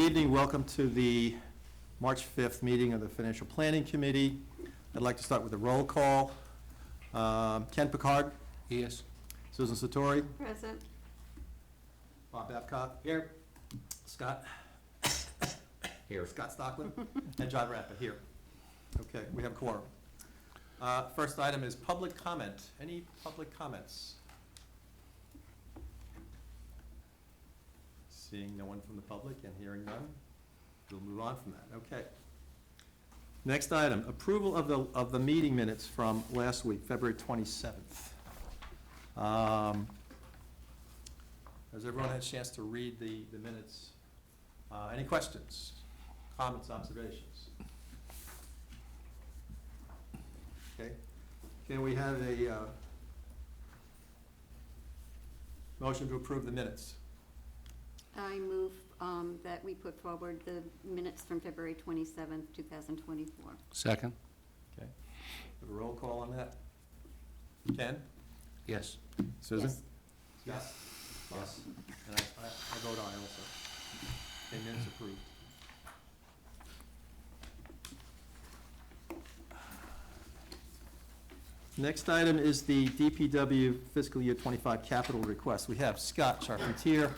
evening. Welcome to the March 5th meeting of the Financial Planning Committee. I'd like to start with a roll call. Ken Picard? Yes. Susan Satori? Present. Bob Babcock? Here. Scott? Here. Scott Stockland? And John Rappa here. Okay, we have a quorum. First item is public comment. Any public comments? Seeing no one from the public and hearing none, we'll move on from that. Okay. Next item, approval of the meeting minutes from last week, February 27th. Has everyone had a chance to read the minutes? Any questions, comments, observations? Okay. Can we have a motion to approve the minutes? I move that we put forward the minutes from February 27th, 2024. Second. Okay. Have a roll call on that. Ken? Yes. Susan? Yes. Yes. And I vote aye also. Okay, minutes approved. Next item is the DPW fiscal year 25 capital request. We have Scott Charpentier,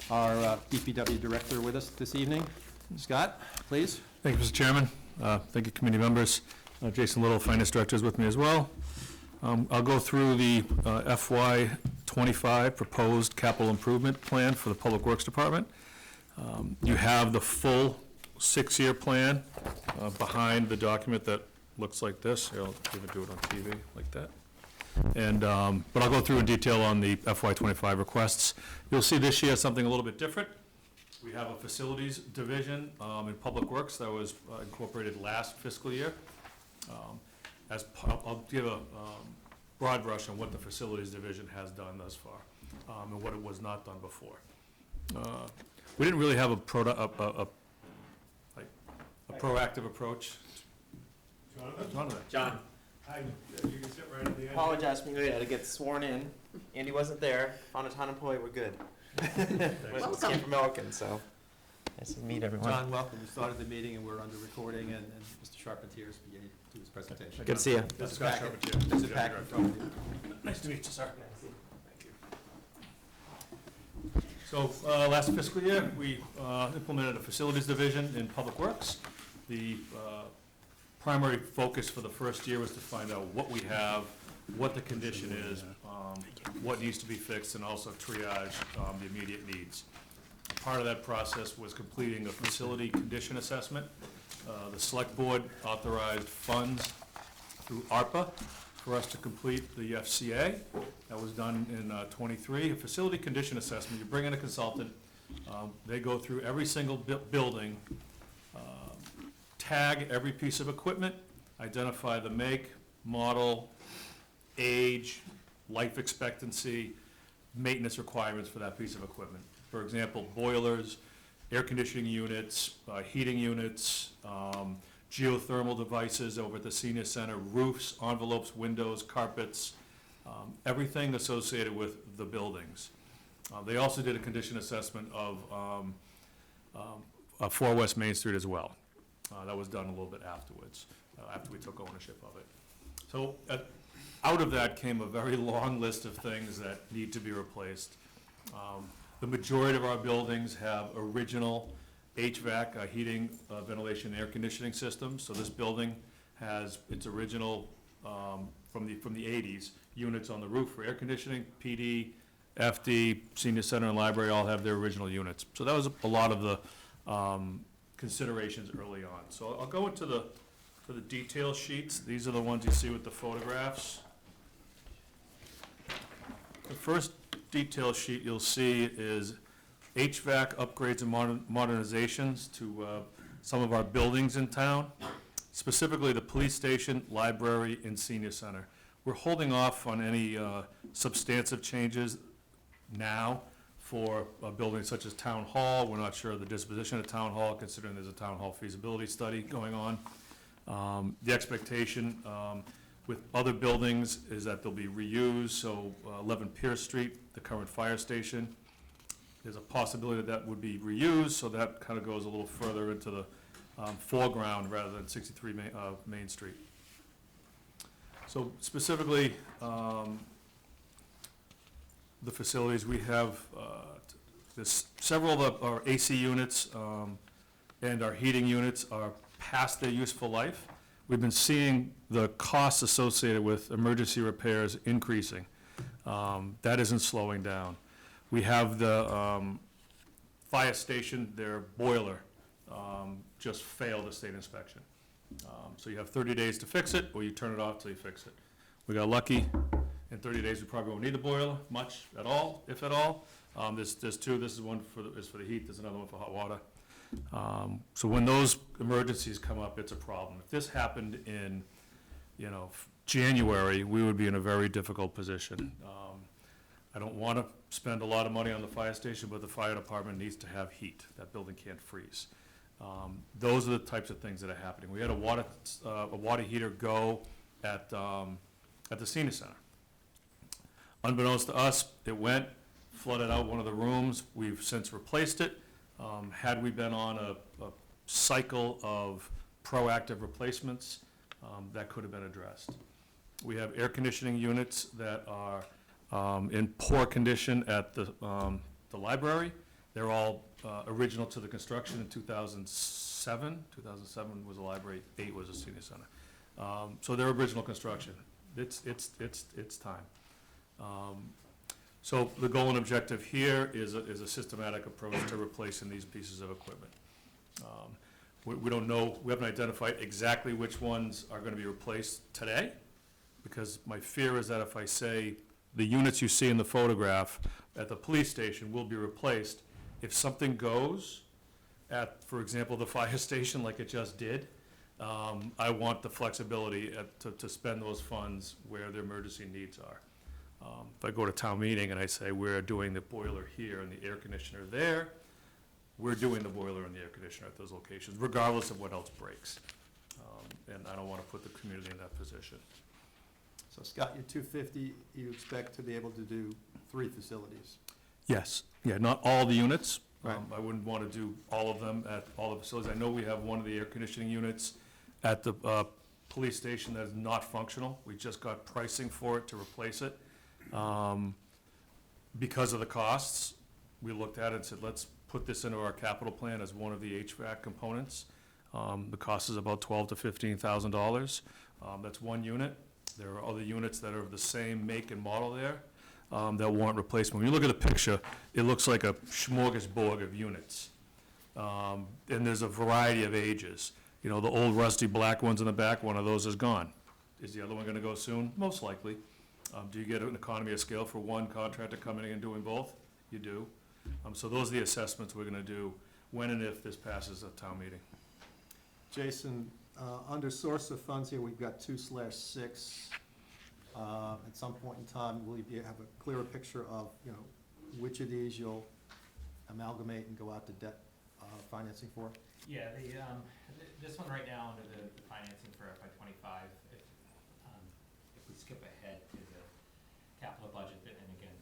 our DPW director, with us this evening. Scott, please. Thank you, Mr. Chairman. Thank you, committee members. Jason Little, Finance Director, is with me as well. I'll go through the FY25 proposed capital improvement plan for the Public Works Department. You have the full 6-year plan behind the document that looks like this. Here, I'll even do it on TV like that. And, but I'll go through in detail on the FY25 requests. You'll see this year something a little bit different. We have a facilities division in Public Works that was incorporated last fiscal year. I'll give a broad brush on what the facilities division has done thus far and what it was not done before. We didn't really have a proactive approach. John. Hi, you can sit right at the end. Apologize for me later to get sworn in. Andy wasn't there. Found a town employee. We're good. Just came from Elkin, so nice to meet everyone. John, welcome. We started the meeting and we're under recording, and Mr. Charpentier is beginning to do his presentation. Good to see you. This is Scott Charpentier. This is Patrick. Nice to meet you, sir. Thank you. So last fiscal year, we implemented a facilities division in Public Works. The primary focus for the first year was to find out what we have, what the condition is, what needs to be fixed, and also triage the immediate needs. Part of that process was completing a facility condition assessment. The select board authorized funds through ARPA for us to complete the FCA. That was done in 23. A facility condition assessment, you bring in a consultant, they go through every single building, tag every piece of equipment, identify the make, model, age, life expectancy, maintenance requirements for that piece of equipment. For example, boilers, air conditioning units, heating units, geothermal devices over at the senior center, roofs, envelopes, windows, carpets, everything associated with the buildings. They also did a condition assessment of 4 West Main Street as well. That was done a little bit afterwards, after we took ownership of it. So out of that came a very long list of things that need to be replaced. The majority of our buildings have original HVAC, heating, ventilation, air conditioning systems. So this building has its original, from the 80s, units on the roof for air conditioning. PD, FD, Senior Center, and Library all have their original units. So that was a lot of the considerations early on. So I'll go into the detail sheets. These are the ones you see with the photographs. The first detail sheet you'll see is HVAC upgrades and modernizations to some of our buildings in town, specifically the police station, library, and senior center. We're holding off on any substantive changes now for buildings such as town hall. We're not sure of the disposition of town hall, considering there's a town hall feasibility study going on. The expectation with other buildings is that they'll be reused. So 11 Pierce Street, the current fire station, there's a possibility that would be reused, so that kind of goes a little further into the foreground rather than 63 Main Street. So specifically, the facilities, we have, there's several of our AC units and our heating units are past their useful life. We've been seeing the costs associated with emergency repairs increasing. That isn't slowing down. We have the fire station, their boiler just failed a state inspection. So you have 30 days to fix it, or you turn it off till you fix it. We got lucky. In 30 days, we probably won't need the boiler much at all, if at all. There's two. This is one for the heat. There's another one for hot water. So when those emergencies come up, it's a problem. If this happened in, January, we would be in a very difficult position. I don't want to spend a lot of money on the fire station, but the fire department needs to have heat. That building can't freeze. Those are the types of things that are happening. We had a water heater go at the senior center. Unbeknownst to us, it went, flooded out one of the rooms. We've since replaced it. Had we been on a cycle of proactive replacements, that could have been addressed. We have air conditioning units that are in poor condition at the library. They're all original to the construction in 2007. 2007 was a library, 8 was a senior center. So they're original construction. It's time. So the goal and objective here is a systematic approach to replacing these pieces of equipment. We don't know, we haven't identified exactly which ones are going to be replaced today, because my fear is that if I say the units you see in the photograph at the police station will be replaced, if something goes at, for example, the fire station like it just did, I want the flexibility to spend those funds where the emergency needs are. If I go to town meeting and I say we're doing the boiler here and the air conditioner there, we're doing the boiler and the air conditioner at those locations, regardless of what else breaks. And I don't want to put the community in that position. So Scott, your 250, you expect to be able to do 3 facilities? Yes, yeah, not all the units. Right. I wouldn't want to do all of them at all the facilities. I know we have one of the air conditioning units at the police station that is not functional. We just got pricing for it to replace it. Because of the costs, we looked at it and said, let's put this into our capital plan as one of the HVAC components. The cost is about $12,000 to $15,000. That's one unit. There are other units that are of the same make and model there that warrant replacement. When you look at the picture, it looks like a smorgasbord of units. And there's a variety of ages. The old rusty black ones in the back, one of those is gone. Is the other one gonna go soon? Most likely. Do you get an economy of scale for one contractor coming in and doing both? You do. So those are the assessments we're gonna do when and if this passes a town meeting. Jason, under source of funds here, we've got 2/6. At some point in time, will you have a clearer picture of, which of these you'll amalgamate and go out to debt financing for? Yeah, this one right now under the financing for FY '25, if we skip ahead to the capital budget, and again,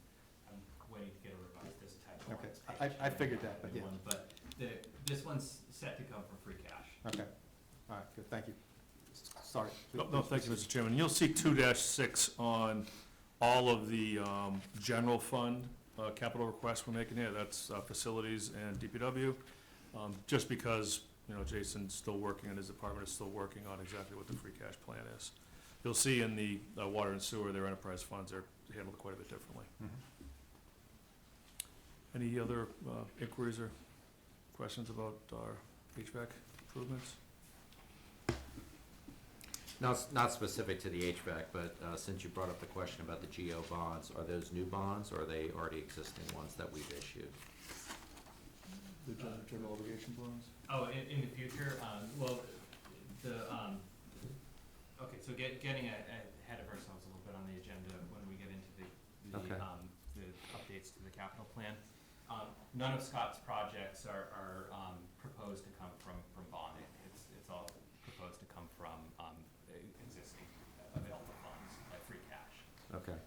I'm waiting to get a revised this type of. Okay, I figured that, but yeah. But this one's set to come from free cash. Okay, all right, good, thank you. Sorry. No, thank you, Mr. Chairman. You'll see 2-6 on all of the general fund capital requests we're making here. That's facilities and DPW. Just because, Jason's still working and his department is still working on exactly what the free cash plan is. You'll see in the water and sewer, their enterprise funds are handled quite a bit differently. Any other inquiries or questions about our HVAC improvements? Not specific to the HVAC, but since you brought up the question about the GO bonds, are those new bonds or are they already existing ones that we've issued? The general obligation bonds? Oh, in the future, okay, so getting ahead of ourselves a little bit on the agenda when we get into the Okay. the updates to the capital plan. None of Scott's projects are proposed to come from bonding. It's all proposed to come from existing available funds, like free cash. Okay.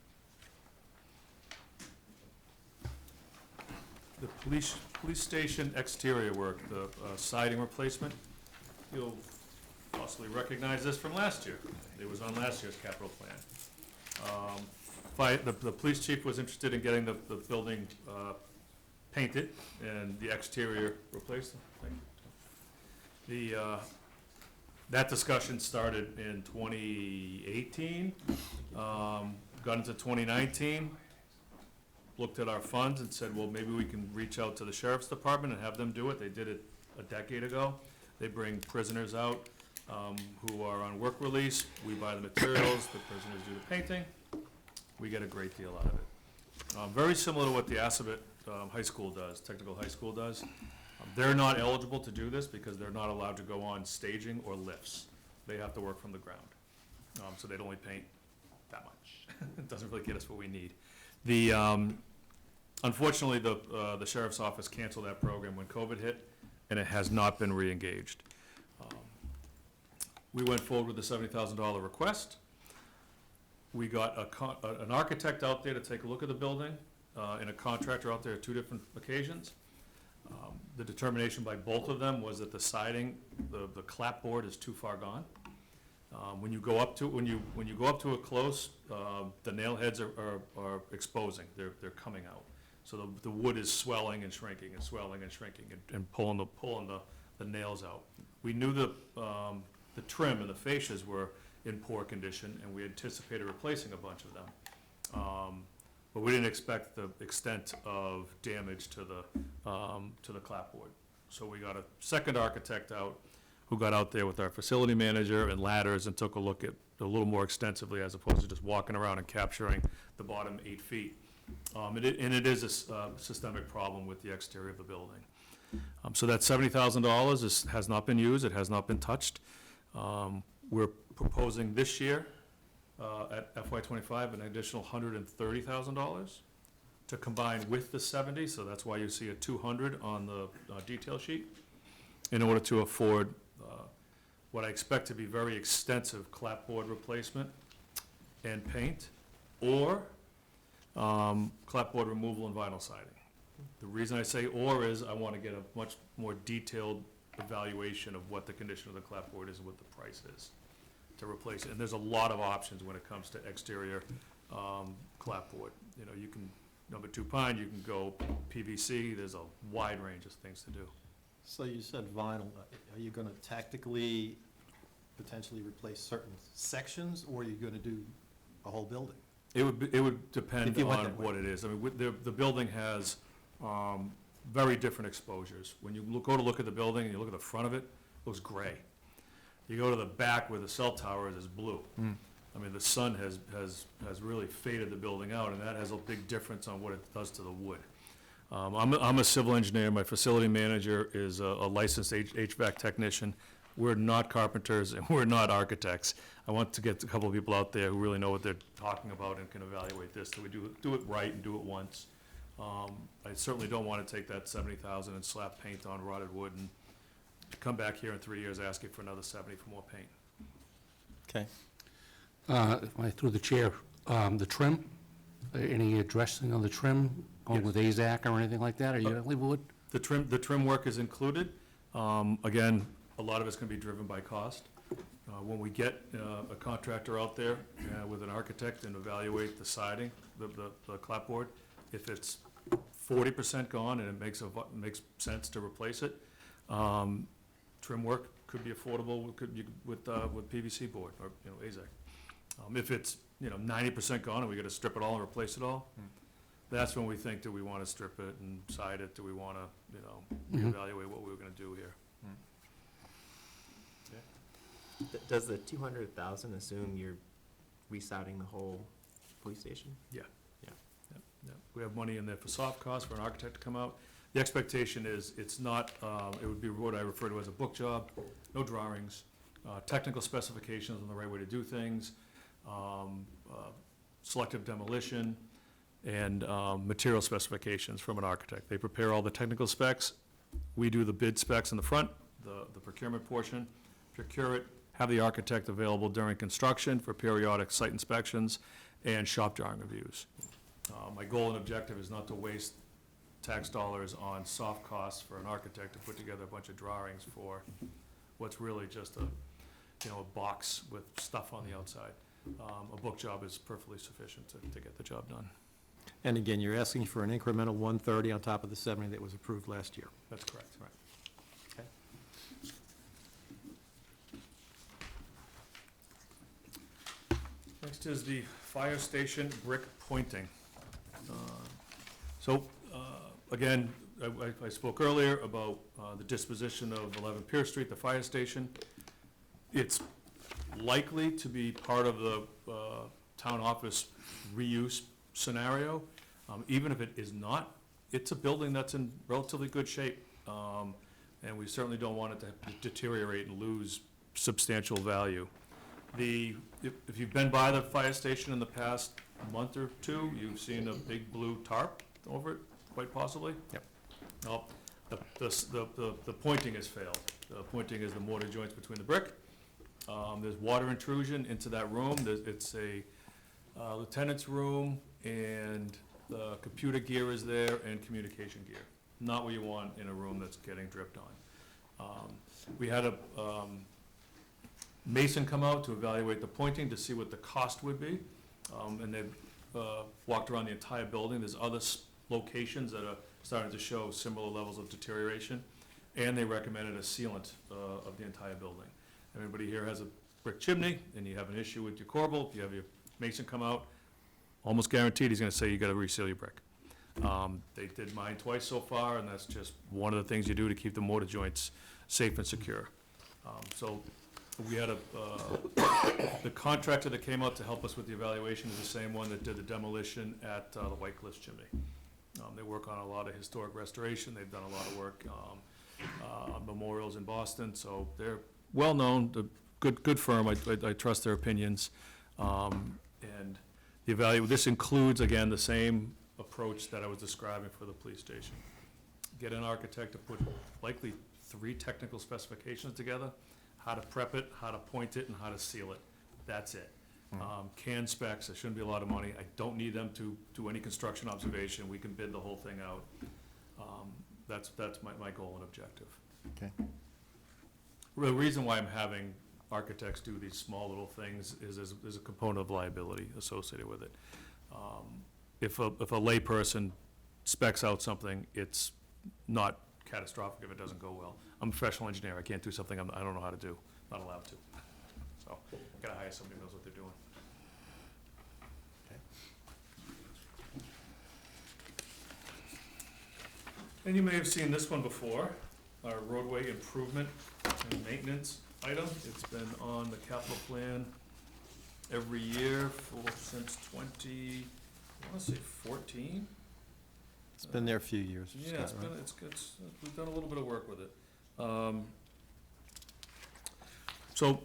Police station exterior work, the siding replacement. You'll possibly recognize this from last year. It was on last year's capital plan. The police chief was interested in getting the building painted and the exterior replaced. That discussion started in 2018, got into 2019, looked at our funds and said, well, maybe we can reach out to the sheriff's department and have them do it. They did it a decade ago. They bring prisoners out who are on work release. We buy the materials, the prisoners do the painting. We get a great deal out of it. Very similar to what the Assabet High School does, Technical High School does. They're not eligible to do this because they're not allowed to go on staging or lifts. They have to work from the ground. So they'd only paint that much. It doesn't really get us what we need. Unfortunately, the sheriff's office canceled that program when COVID hit, and it has not been re-engaged. We went forward with the $70,000 request. We got an architect out there to take a look at the building, and a contractor out there at 2 different occasions. The determination by both of them was that the siding, the clapboard is too far gone. When you go up to it close, the nail heads are exposing. They're coming out. So the wood is swelling and shrinking and swelling and shrinking and pulling the nails out. We knew the trim and the fascias were in poor condition, and we anticipated replacing a bunch of them. But we didn't expect the extent of damage to the clapboard. So we got a second architect out who got out there with our facility manager and ladders and took a look at a little more extensively as opposed to just walking around and capturing the bottom 8 feet. And it is a systemic problem with the exterior of the building. So that $70,000 has not been used, it has not been touched. We're proposing this year at FY25 an additional $130,000 to combine with the 70, so that's why you see a 200 on the detail sheet, in order to afford what I expect to be very extensive clapboard replacement and paint, or clapboard removal and vinyl siding. The reason I say or is I want to get a much more detailed evaluation of what the condition of the clapboard is and what the price is to replace it. And there's a lot of options when it comes to exterior clapboard. You know, you can, number 2 pine, you can go PVC, there's a wide range of things to do. So you said vinyl. Are you gonna tactically potentially replace certain sections, or are you gonna do a whole building? It would depend If you went on that way. what it is. I mean, the building has very different exposures. When you go to look at the building and you look at the front of it, it looks gray. You go to the back where the cell tower is, it's blue. I mean, the sun has really faded the building out, and that has a big difference on what it does to the wood. I'm a civil engineer. My facility manager is a licensed HVAC technician. We're not carpenters and we're not architects. I want to get a couple of people out there who really know what they're talking about and can evaluate this, so we do it right and do it once. I certainly don't want to take that $70,000 and slap paint on rotted wood and come back here in 3 years asking for another 70 for more paint. Okay. Through the chair, the trim, any addressing on the trim, going with AZAC or anything like that, or you gonna leave wood? The trim work is included. Again, a lot of it's going to be driven by cost. When we get a contractor out there with an architect and evaluate the siding, the clapboard, if it's 40% gone and it makes sense to replace it, trim work could be affordable with PVC board or, AZAC. If it's, 90% gone and we got to strip it all and replace it all, that's when we think, do we want to strip it and side it? Do we want to, reevaluate what we were going to do here? Does the 200,000 assume you're residing the whole police station? Yeah. Yeah. Yeah. We have money in there for soft costs, for an architect to come out. The expectation is it's not, it would be what I refer to as a book job, no drawings, technical specifications on the right way to do things, selective demolition, and material specifications from an architect. They prepare all the technical specs. We do the bid specs in the front, the procurement portion, procure it, have the architect available during construction for periodic site inspections and shop drawing reviews. My goal and objective is not to waste tax dollars on soft costs for an architect to put together a bunch of drawings for what's really just a, you know, a box with stuff on the outside. A book job is perfectly sufficient to get the job done. And again, you're asking for an incremental 130 on top of the 70 that was approved last year. That's correct. Right. Next is the fire station brick pointing. Again, I spoke earlier about the disposition of 11 Pierce Street, the fire station. It's likely to be part of the town office reuse scenario. Even if it is not, it's a building that's in relatively good shape. And we certainly don't want it to deteriorate and lose substantial value. If you've been by the fire station in the past month or two, you've seen a big blue tarp over it, quite possibly. Yep. Well, the pointing has failed. The pointing is the mortar joints between the brick. There's water intrusion into that room. It's a lieutenant's room, and the computer gear is there and communication gear. Not what you want in a room that's getting dripped on. We had a mason come out to evaluate the pointing to see what the cost would be. And they've walked around the entire building. There's other locations that are starting to show similar levels of deterioration. And they recommended a sealant of the entire building. Everybody here has a brick chimney, and you have an issue with your corbel. If you have your mason come out, almost guaranteed he's gonna say you gotta reseal your brick. They did mine twice so far, and that's just one of the things you do to keep the mortar joints safe and secure. So we had the contractor that came out to help us with the evaluation is the same one that did the demolition at the White Cliffs chimney. They work on a lot of historic restoration. They've done a lot of work on memorials in Boston, so they're well-known, good firm. I trust their opinions. And this includes, again, the same approach that I was describing for the police station. Get an architect to put likely 3 technical specifications together: how to prep it, how to point it, and how to seal it. That's it. Can specs, it shouldn't be a lot of money. I don't need them to do any construction observation. We can bid the whole thing out. That's my goal and objective. Okay. The reason why I'm having architects do these small little things is there's a component of liability associated with it. If a layperson specs out something, it's not catastrophic if it doesn't go well. I'm a professional engineer. I can't do something I don't know how to do, not allowed to. So I gotta hire somebody who knows what they're doing. And you may have seen this one before, our roadway improvement and maintenance item. It's been on the capital plan every year since I wanna say 14? It's been there a few years, Yeah, Scott, right? we've done a little bit of work with it. So,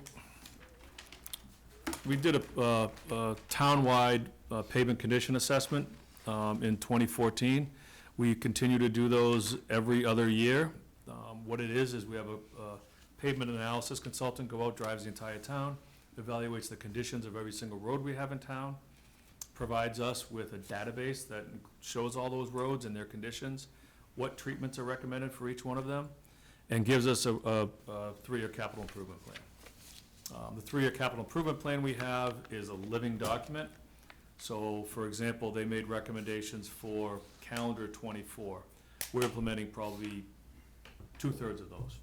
we did a townwide pavement condition assessment in 2014. We continue to do those every other year. What it is we have a pavement analysis consultant go out, drives the entire town, evaluates the conditions of every single road we have in town, provides us with a database that shows all those roads and their conditions, what treatments are recommended for each one of them, and gives us a 3-year capital improvement plan. The 3-year capital improvement plan we have is a living document. So, for example, they made recommendations for calendar '24. We're implementing probably 2/3 of those.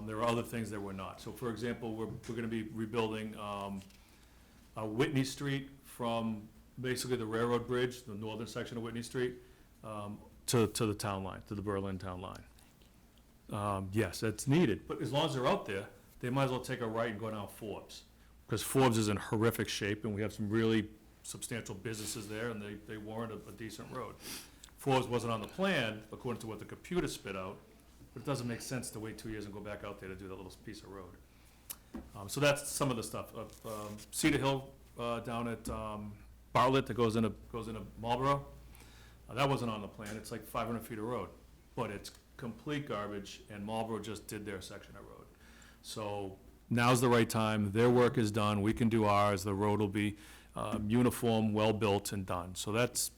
There are other things that we're not. So, for example, we're gonna be rebuilding Whitney Street from basically the railroad bridge, the northern section of Whitney Street, to the town line, to the Berlin town line. Yes, that's needed, but as long as they're out there, they might as well take a right and go down Forbes, because Forbes is in horrific shape, and we have some really substantial businesses there, and they warrant a decent road. Forbes wasn't on the plan, according to what the computer spit out, but it doesn't make sense to wait 2 years and go back out there to do that little piece of road. So that's some of the stuff. Cedar Hill down at Bartlett that goes into Marlboro, that wasn't on the plan. It's like 500 feet of road, but it's complete garbage, and Marlboro just did their section of road. So now's the right time. Their work is done. We can do ours. The road will be uniform, well-built, and done. So that's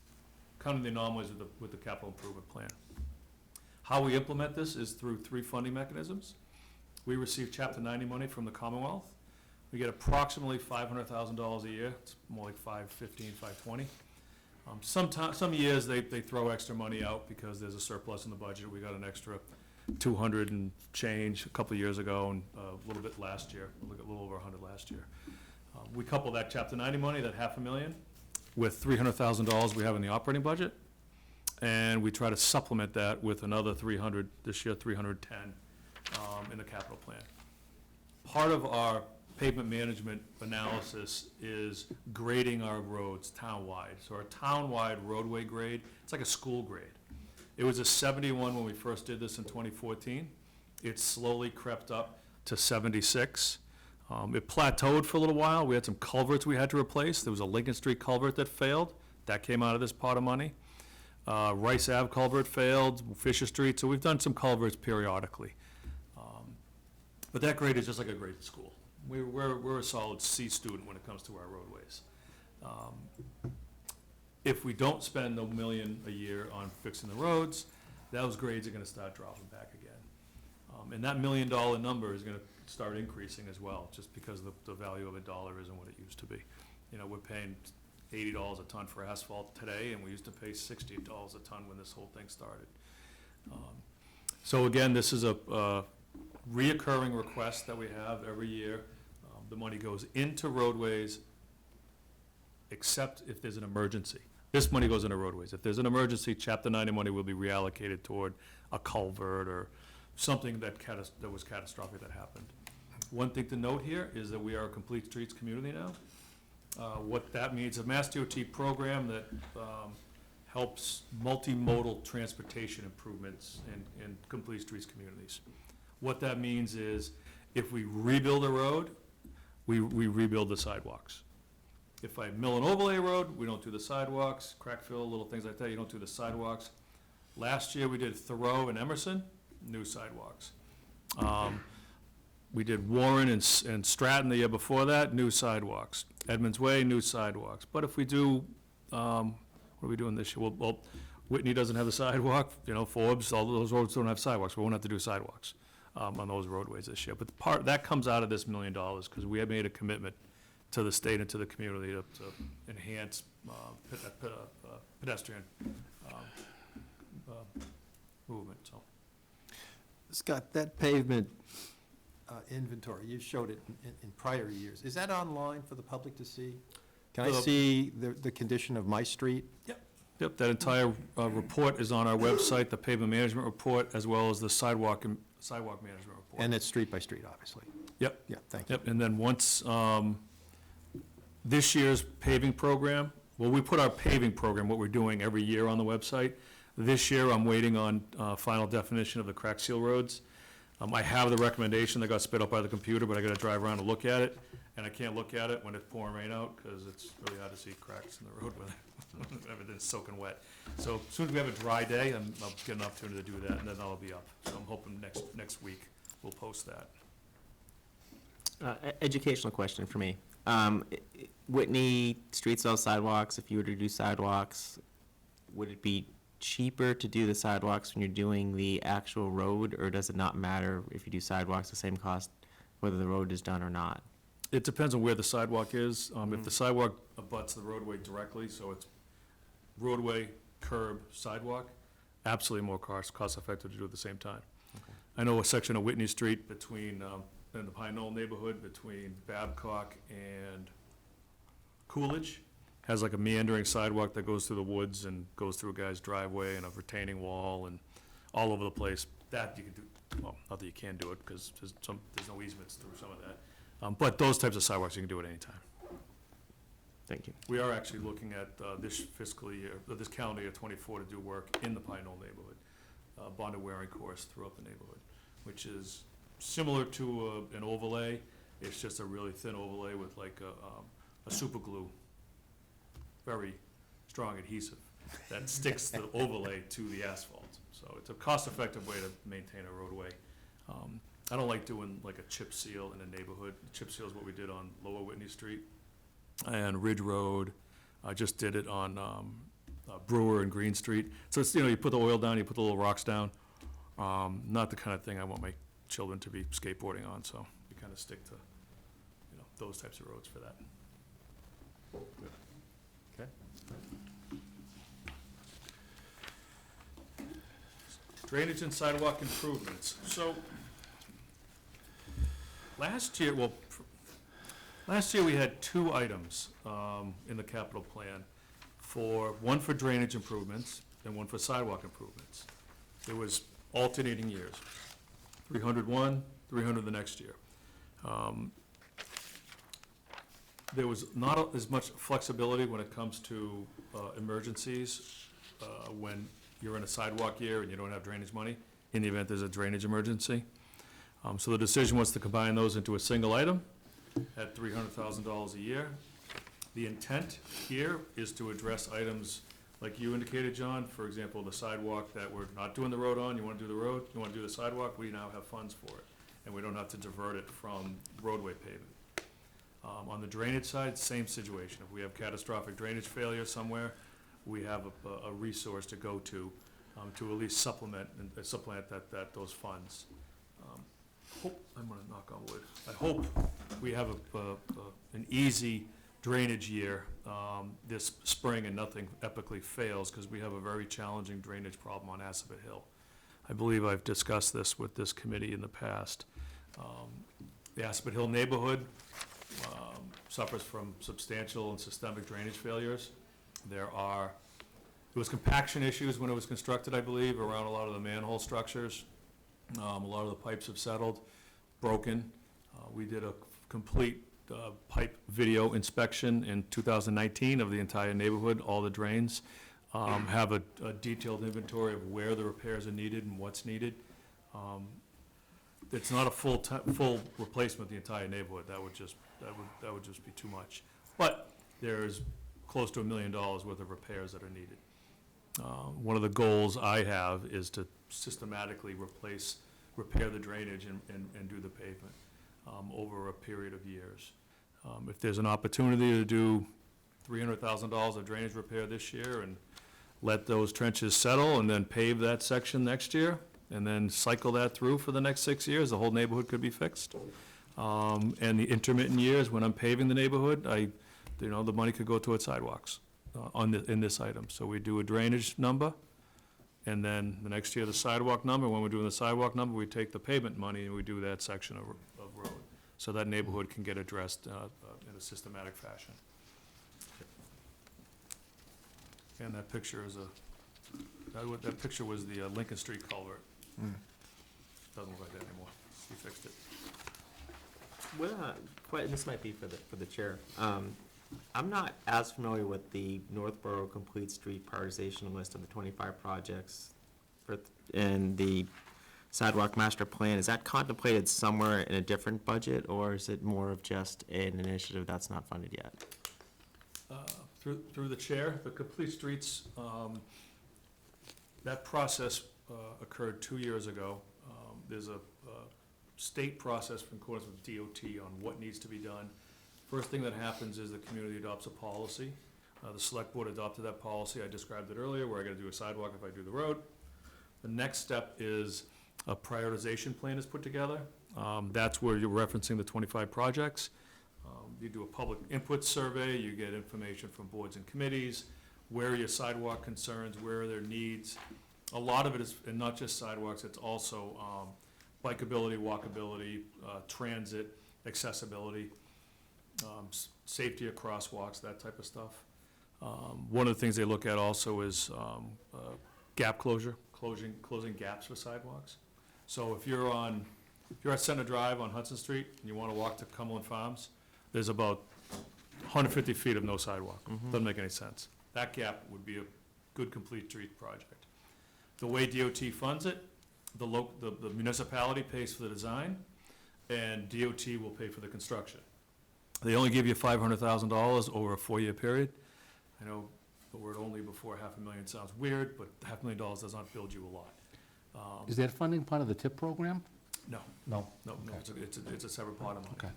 kind of the anomalies with the capital improvement plan. How we implement this is through 3 funding mechanisms. We receive Chapter 90 money from the Commonwealth. We get approximately $500,000 a year. It's more like 515, 520. Some years they throw extra money out because there's a surplus in the budget. We got an extra 200 and change a couple of years ago, and a little bit last year, a little over 100 last year. We couple that Chapter 90 money, that $500,000, with $300,000 we have in the operating budget, and we try to supplement that with another 300, this year 310 in the capital plan. Part of our pavement management analysis is grading our roads town-wide. So our town-wide roadway grade, it's like a school grade. It was a 71 when we first did this in 2014. It slowly crept up to 76. It plateaued for a little while. We had some culverts we had to replace. There was a Lincoln Street culvert that failed. That came out of this pot of money. Rice Ave culvert failed, Fisher Street, so we've done some culverts periodically. But that grade is just like a grade at school. We're a solid C student when it comes to our roadways. If we don't spend $1 million a year on fixing the roads, those grades are gonna start dropping back again. And that $1 million number is gonna start increasing as well, just because the value of a dollar isn't what it used to be. You know, we're paying $80 a ton for asphalt today, and we used to pay $60 a ton when this whole thing started. So again, this is a reoccurring request that we have every year. The money goes into roadways, except if there's an emergency. This money goes into roadways. If there's an emergency, Chapter 90 money will be reallocated toward a culvert or something that was catastrophic that happened. One thing to note here is that we are a complete streets community now. What that means, a Mass DOT program that helps multimodal transportation improvements in complete streets communities. What that means is, if we rebuild a road, we rebuild the sidewalks. If I mill an overlay road, we don't do the sidewalks. Crack fill, little things like that, you don't do the sidewalks. Last year, we did Thoreau and Emerson, new sidewalks. We did Warren and Stratton the year before that, new sidewalks. Edmonds Way, new sidewalks. But if we do, what are we doing this year? Well, Whitney doesn't have a sidewalk, you know, Forbes, all those roads don't have sidewalks. We won't have to do sidewalks on those roadways this year. But the part, that comes out of this $1 million, because we have made a commitment to the state and to the community to enhance pedestrian movement, so. Scott, that pavement inventory, you showed it in prior years. Is that online for the public to see? Can I see the condition of my street? Yep, that entire report is on our website, the pavement management report, as well as the sidewalk management report. And it's street by street, obviously. Yep. Yeah, thank you. Yep, and then once, this year's paving program, well, we put our paving program, what we're doing every year on the website. This year, I'm waiting on final definition of the crack seal roads. I have the recommendation that got spit up by the computer, but I gotta drive around and look at it, and I can't look at it when it's pouring rain out, because it's really hard to see cracks in the road when everything's soaking wet. So as soon as we have a dry day, I'll get an opportunity to do that, and then that'll be up. So I'm hoping next week we'll post that. Educational question for me. Whitney, streets without sidewalks, if you were to do sidewalks, would it be cheaper to do the sidewalks when you're doing the actual road, or does it not matter if you do sidewalks the same cost, whether the road is done or not? It depends on where the sidewalk is. If the sidewalk abuts the roadway directly, so it's roadway, curb, sidewalk, absolutely more cost-effective to do at the same time. Okay. I know a section of Whitney Street between, in the Pine Knoll neighborhood, between Babcock and Coolidge, has like a meandering sidewalk that goes through the woods and goes through a guy's driveway and a retaining wall and all over the place. That you can do, well, not that you can do it, because there's no easements through some of that. But those types of sidewalks, you can do at any time. Thank you. We are actually looking at this fiscal year, this calendar year 24, to do work in the Pine Knoll neighborhood, bonded wearing course throughout the neighborhood, which is similar to an overlay. It's just a really thin overlay with like a super glue, very strong adhesive that sticks the overlay to the asphalt. So it's a cost-effective way to maintain a roadway. I don't like doing like a chip seal in a neighborhood. Chip seal is what we did on Lower Whitney Street and Ridge Road. I just did it on Brewer and Green Street. So it's, you know, you put the oil down, you put the little rocks down, Not the kind of thing I want my children to be skateboarding on, so we kind of stick to, those types of roads for that. Okay. Drainage and sidewalk improvements. So, last year we had two items in the capital plan, one for drainage improvements and one for sidewalk improvements. It was alternating years, 300 the next year. There was not as much flexibility when it comes to emergencies, when you're in a sidewalk year and you don't have drainage money, in the event there's a drainage emergency. So the decision was to combine those into a single item at $300,000 a year. The intent here is to address items like you indicated, John, for example, the sidewalk that we're not doing the road on, you want to do the road, you want to do the sidewalk, we now have funds for it, and we don't have to divert it from roadway paving. On the drainage side, same situation. If we have catastrophic drainage failure somewhere, we have a resource to go to at least supplement those funds. I'm gonna knock on wood. I hope we have an easy drainage year this spring and nothing epically fails, because we have a very challenging drainage problem on Assabet Hill. I believe I've discussed this with this committee in the past. The Assabet Hill neighborhood suffers from substantial and systemic drainage failures. There was compaction issues when it was constructed, I believe, around a lot of the manhole structures. A lot of the pipes have settled, broken. We did a complete pipe video inspection in 2019 of the entire neighborhood, all the drains. Have a detailed inventory of where the repairs are needed and what's needed. It's not a full replacement of the entire neighborhood. That would just be too much. But there's close to $1 million worth of repairs that are needed. One of the goals I have is to systematically repair the drainage and do the pavement over a period of years. If there's an opportunity to do $300,000 of drainage repair this year and let those trenches settle and then pave that section next year, and then cycle that through for the next 6 years, the whole neighborhood could be fixed. And the intermittent years, when I'm paving the neighborhood, the money could go towards sidewalks in this item. So we do a drainage number, and then the next year the sidewalk number. When we're doing the sidewalk number, we take the pavement money and we do that section of road. So that neighborhood can get addressed in a systematic fashion. And that picture is that picture was the Lincoln Street culvert. Doesn't look like that anymore. We fixed it. Well, this might be for the chair. I'm not as familiar with the Northborough Complete Street prioritization list of the 25 projects and the sidewalk master plan. Is that contemplated somewhere in a different budget, or is it more of just an initiative that's not funded yet? Through the chair, the Complete Streets, that process occurred 2 years ago. There's a state process in accordance with DOT on what needs to be done. First thing that happens is the community adopts a policy. The select board adopted that policy. I described it earlier, where I gotta do a sidewalk if I do the road. The next step is a prioritization plan is put together. That's where you're referencing the 25 projects. You do a public input survey, you get information from boards and committees, where are your sidewalk concerns, where are their needs. A lot of it is, and not just sidewalks, it's also bikeability, walkability, transit, accessibility, safety of crosswalks, that type of stuff. One of the things they look at also is gap closing gaps for sidewalks. So if you're at Center Drive on Hudson Street and you want to walk to Cumberland Farms, there's about 150 feet of no sidewalk. Doesn't make any sense. That gap would be a good complete street project. The way DOT funds it, the municipality pays for the design, and DOT will pay for the construction. They only give you $500,000 over a 4-year period. I know the word only before $500,000 sounds weird, but $500,000 does not build you a lot. Is that funding part of the TIP program? No, No. okay. It's a separate part of money. Okay.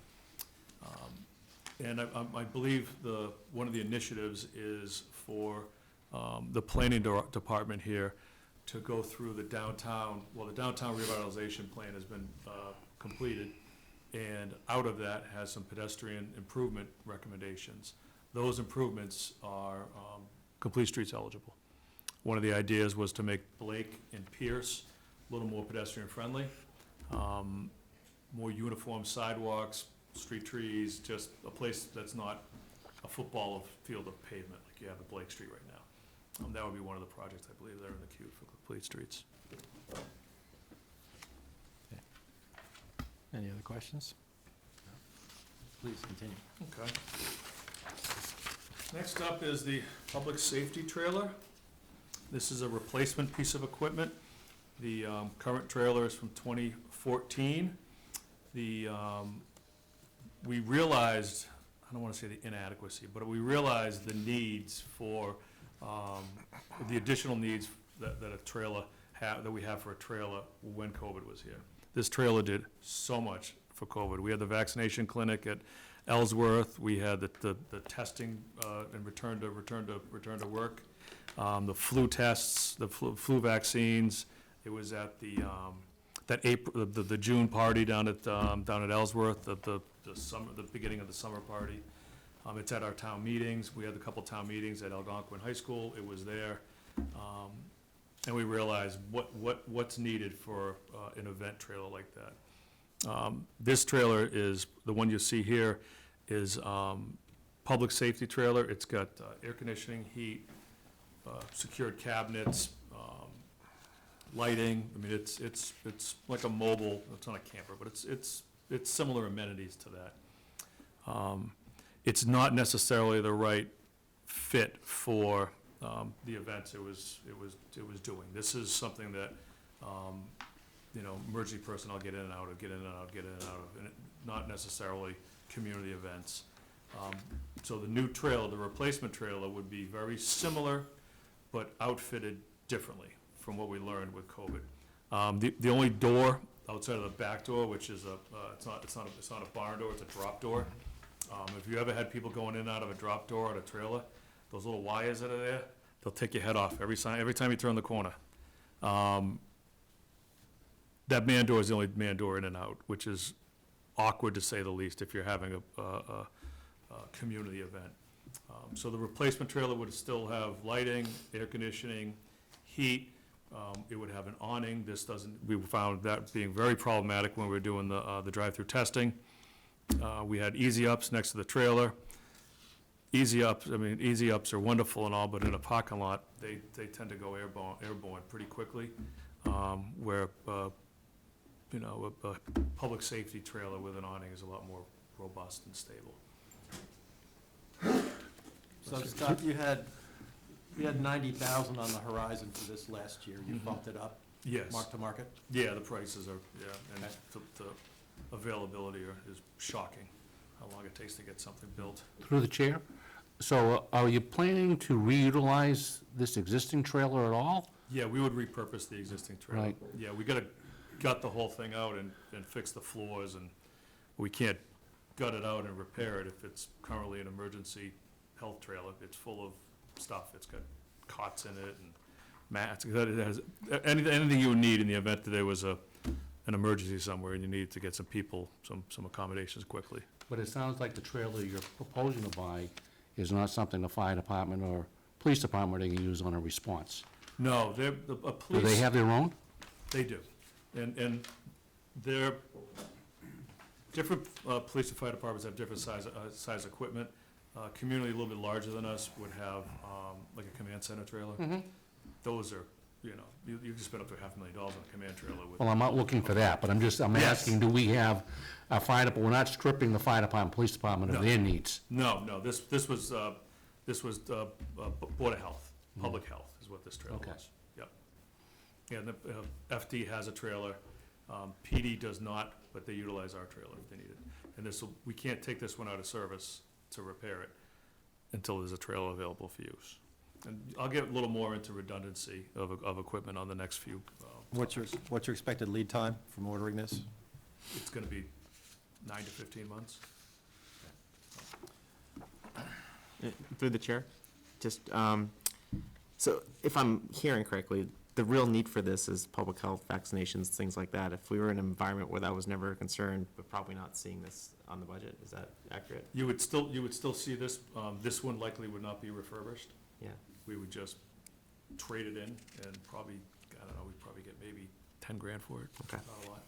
And I believe one of the initiatives is for the planning department here to go through the downtown, well, the downtown revitalization plan has been completed, and out of that has some pedestrian improvement recommendations. Those improvements are complete streets eligible. One of the ideas was to make Blake and Pierce a little more pedestrian friendly, more uniform sidewalks, street trees, just a place that's not a football field of pavement like you have at Blake Street right now. That would be one of the projects, I believe, that are in the queue for complete streets. Any other questions? Please continue. Okay. Next up is the public safety trailer. This is a replacement piece of equipment. The current trailer is from 2014. We realized, I don't want to say the inadequacy, but we realized the needs for, the additional needs that a trailer that we have for a trailer when COVID was here. This trailer did so much for COVID. We had the vaccination clinic at Ellsworth. We had the testing and return to work. The flu tests, the flu vaccines. It was at the the June party down at Ellsworth, the beginning of the summer party. It's at our town meetings. We had a couple town meetings at Algonquin High School. It was there. And we realized what's needed for an event trailer like that. This trailer is, the one you see here, is public safety trailer. It's got air conditioning, heat, secured cabinets, lighting. I mean, it's like a mobile, it's not a camper, but it's similar amenities to that. It's not necessarily the right fit for the events it was doing. This is something that, emergency personnel get in and out of, and not necessarily community events. So the new trailer, the replacement trailer, would be very similar, but outfitted differently from what we learned with COVID. The only door outside of the back door, which is it's not a barn door, it's a drop door. If you ever had people going in and out of a drop door on a trailer, those little wires that are there, they'll take your head off every time you turn the corner. That man door is the only man door in and out, which is awkward to say the least if you're having a community event. So the replacement trailer would still have lighting, air conditioning, heat. It would have an awning. This doesn't. We found that being very problematic when we were doing the drive-through testing. We had easy ups next to the trailer. Easy ups are wonderful and all, but in a parking lot, they tend to go airborne pretty quickly. Where a public safety trailer with an awning is a lot more robust and stable. So Scott, you had 90,000 on the horizon for this last year. You bumped it up, Yes. mark to market? Yeah, the prices are, and Okay. the availability is shocking, how long it takes to get something built. Through the chair, so are you planning to reutilize this existing trailer at all? Yeah, we would repurpose the existing trailer. Right. Yeah, we gotta gut the whole thing out and fix the floors, and we can't gut it out and repair it if it's currently an emergency health trailer. It's full of stuff. It's got cots in it and mats. It has anything you would need in the event that there was an emergency somewhere and you needed to get some people, some accommodations quickly. But it sounds like the trailer you're proposing to buy is not something the fire department or police department can use on a response. No, a Do police. they have their own? They do. And they're, different police and fire departments have different size equipment. Community a little bit larger than us would have like a command center trailer. Those are, you can spend up to $500,000 on a command trailer with. Well, I'm not looking for that, but I'm Yes. asking, do we have a fire department, we're not stripping the fire department, police department of No. their needs? No, this was Board of Health, Public Health is what this trailer Okay. was. Yep. Yeah, and the FD has a trailer. PD does not, but they utilize our trailer if they need it. And we can't take this one out of service to repair it until there's a trailer available for use. And I'll get a little more into redundancy of equipment on the next few. What's your expected lead time from ordering this? It's gonna be 9 to 15 months. Through the chair, just, so if I'm hearing correctly, the real need for this is public health, vaccinations, things like that. If we were in an environment where that was never a concern, we're probably not seeing this on the budget. Is that accurate? You would still see this, this one likely would not be refurbished. Yeah. We would just trade it in and probably, I don't know, we'd probably get maybe 10 grand for it. Okay. Not a lot.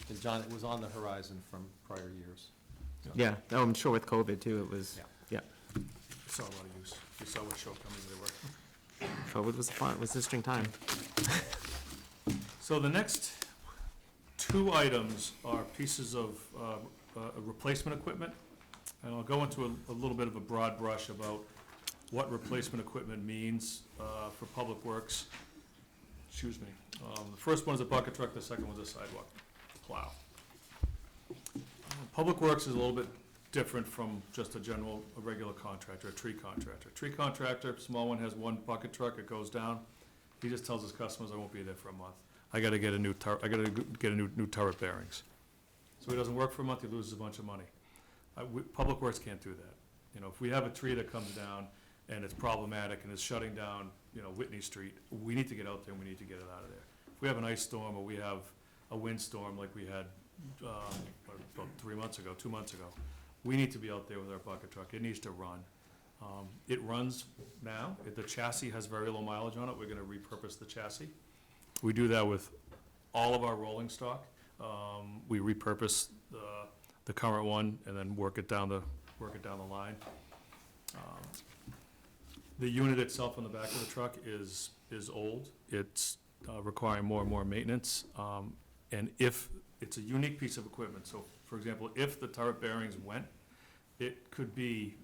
And John, it was on the horizon from prior years. Yeah, oh, I'm sure with COVID too, it was, yeah. We saw a lot of use. We saw what shortcomings they were. COVID was fun, it was an interesting time. So the next two items are pieces of replacement equipment. And I'll go into a little bit of a broad brush about what replacement equipment means for Public Works. Excuse me. The first one is a bucket truck, the second one is a sidewalk plow. Public Works is a little bit different from just a regular contractor, a tree contractor. Tree contractor, small one, has one bucket truck, it goes down. He just tells his customers, I won't be there for a month. I gotta get a new new turret bearings. So he doesn't work for a month, he loses a bunch of money. Public Works can't do that. You know, if we have a tree that comes down and it's problematic and it's shutting down, you know, Whitney Street, we need to get out there and we need to get it out of there. If we have an ice storm or we have a windstorm like we had, about 2 months ago, we need to be out there with our bucket truck. It needs to run. It runs now. The chassis has very low mileage on it. We're gonna repurpose the chassis. We do that with all of our rolling stock. We repurpose the current one and then work it down the line. The unit itself on the back of the truck is old. It's requiring more and more maintenance. And if it's a unique piece of equipment, so for example, if the turret bearings went, it could be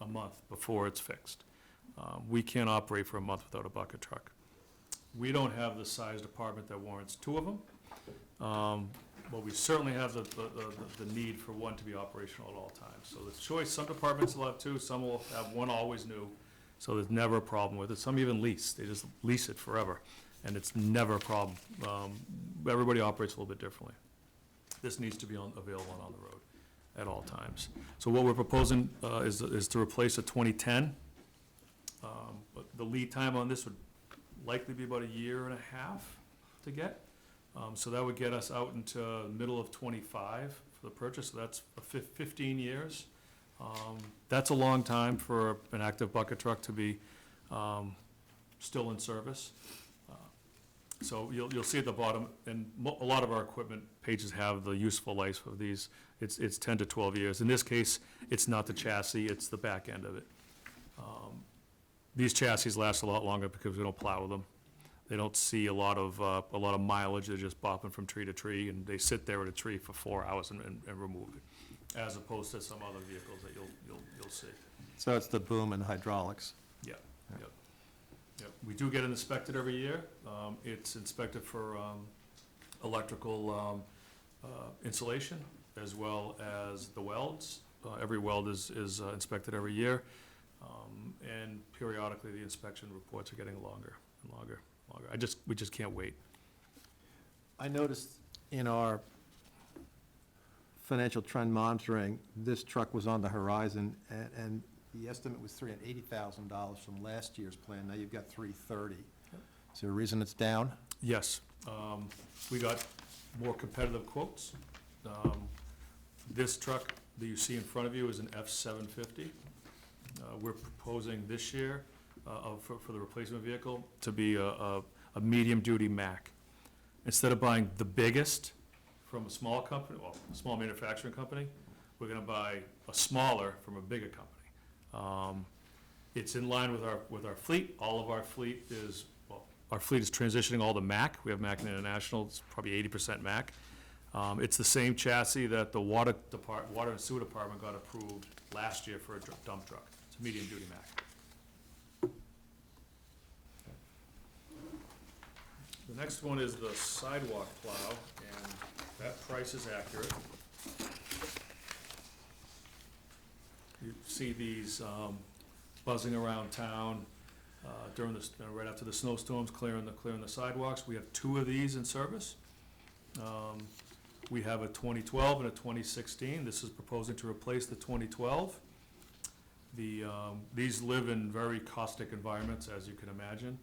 a month before it's fixed. We can't operate for a month without a bucket truck. We don't have the size department that warrants 2 of them, but we certainly have the need for one to be operational at all times. So the choice, some departments will have 2, some will have one always new, so there's never a problem with it. Some even lease, they just lease it forever, and it's never a problem. Everybody operates a little bit differently. This needs to be available and on the road at all times. So what we're proposing is to replace a 2010. But the lead time on this would likely be about 1.5 years to get. So that would get us out into middle of 25 for the purchase, so that's 15 years. That's a long time for an active bucket truck to be still in service. So you'll see at the bottom, and a lot of our equipment pages have the useful life of these. It's 10 to 12 years. In this case, it's not the chassis, it's the back end of it. These chassis last a lot longer because we don't plow them. They don't see a lot of mileage. They're just bopping from tree to tree, and they sit there at a tree for 4 hours and remove it, as opposed to some other vehicles that you'll see. So it's the boom and hydraulics. Yeah. Yep. We do get it inspected every year. It's inspected for electrical insulation as well as the welds. Every weld is inspected every year. And periodically, the inspection reports are getting longer and longer. We just can't wait. I noticed in our financial trend monitoring, this truck was on the horizon, and the estimate was $380,000 from last year's plan. Now you've got $330,000. Is there a reason it's down? Yes. We got more competitive quotes. This truck that you see in front of you is an F-750. We're proposing this year for the replacement vehicle to be a medium-duty Mack. Instead of buying the biggest from a small company, well, a small manufacturing company, we're gonna buy a smaller from a bigger company. It's in line with our fleet. All of our fleet is, our fleet is transitioning all to Mack. We have Mack International, it's probably 80% Mack. It's the same chassis that the water and sewer department got approved last year for a dump truck. It's a medium-duty Mack. The next one is the sidewalk plow, and that price is accurate. You see these buzzing around town during right after the snowstorms, clearing the sidewalks. We have 2 of these in service. We have a 2012 and a 2016. This is proposing to replace the 2012. These live in very caustic environments, as you can imagine.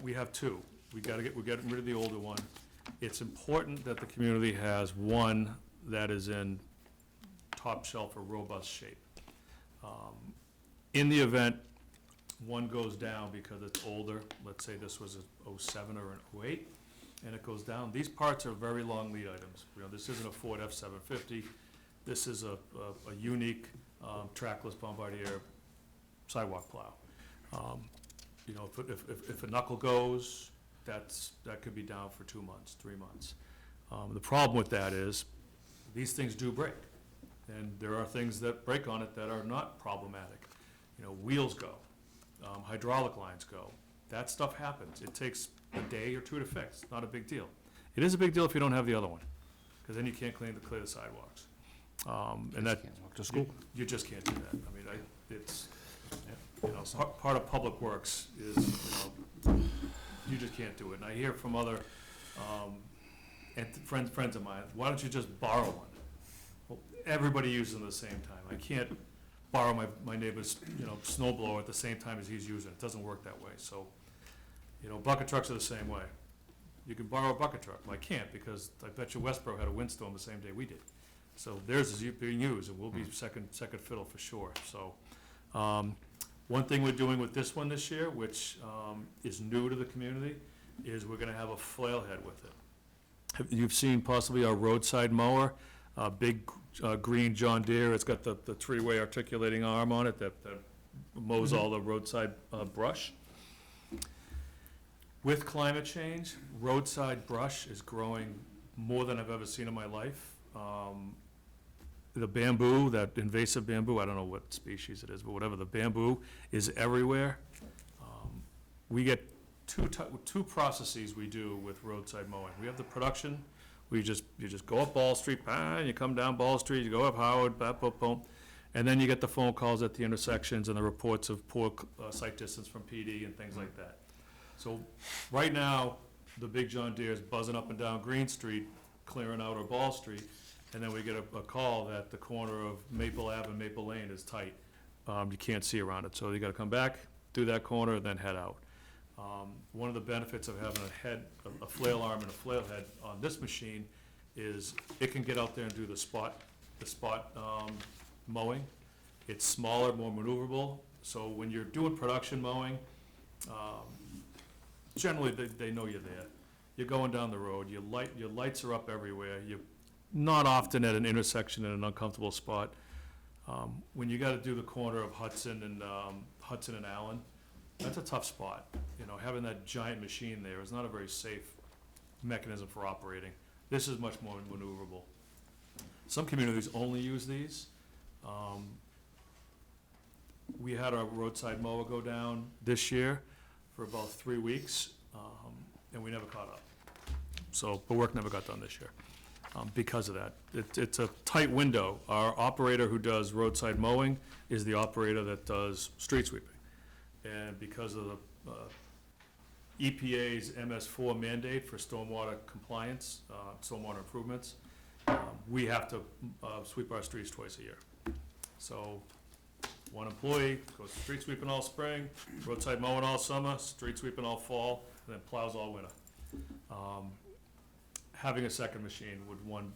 We have two. We're getting rid of the older one. It's important that the community has one that is in top shelf or robust shape. In the event one goes down because it's older, let's say this was a '07 or an '08, and it goes down, these parts are very long lead items. You know, this isn't a Ford F-750. This is a unique trackless Bombardier sidewalk plow. You know, if a knuckle goes, that could be down for 2 months, 3 months. The problem with that is, these things do break, and there are things that break on it that are not problematic. You know, wheels go, hydraulic lines go. That stuff happens. It takes a day or two to fix. Not a big deal. It is a big deal if you don't have the other one, because then you can't clear the sidewalks. And that, Can't walk to school. you just can't do that. I mean, it's, you know, part of public works is, you know, you just can't do it. And I hear from other, and friends of mine, why don't you just borrow one? Well, everybody uses them at the same time. I can't borrow my neighbor's, you know, snow blower at the same time as he's using it. It doesn't work that way. So, you know, bucket trucks are the same way. You can borrow a bucket truck. Well, I can't, because I bet you Westboro had a windstorm the same day we did. So theirs is being used, and we'll be second fiddle for sure. So, one thing we're doing with this one this year, which is new to the community, is we're gonna have a flail head with it. You've seen possibly our roadside mower, big green John Deere. It's got the three-way articulating arm on it that mows all the roadside brush. With climate change, roadside brush is growing more than I've ever seen in my life. The bamboo, that invasive bamboo, I don't know what species it is, but whatever, the bamboo is everywhere. We get two processes we do with roadside mowing. We have the production, you just go up Ball Street, and you come down Ball Street, you go up Howard, boom, and then you get the phone calls at the intersections and the reports of poor sight distance from PD and things like that. So right now, the big John Deere is buzzing up and down Green Street, clearing out or Ball Street, and then we get a call that the corner of Maple Ave and Maple Lane is tight. You can't see around it, so you gotta come back, do that corner, and then head out. One of the benefits of having a flail arm and a flail head on this machine is it can get out there and do the spot mowing. It's smaller, more maneuverable, so when you're doing production mowing, generally they know you're there. You're going down the road, your lights are up everywhere, you're not often at an intersection in an uncomfortable spot. When you gotta do the corner of Hudson and Allen, that's a tough spot. You know, having that giant machine there is not a very safe mechanism for operating. This is much more maneuverable. Some communities only use these. We had our roadside mower go down this year for about 3 weeks, and we never caught up. So the work never got done this year because of that. It's a tight window. Our operator who does roadside mowing is the operator that does street sweeping. And because of the EPA's MS4 mandate for stormwater compliance, stormwater improvements, we have to sweep our streets twice a year. So one employee goes street sweeping all spring, roadside mowing all summer, street sweeping all fall, and then plows all winter. Having a second machine would, one,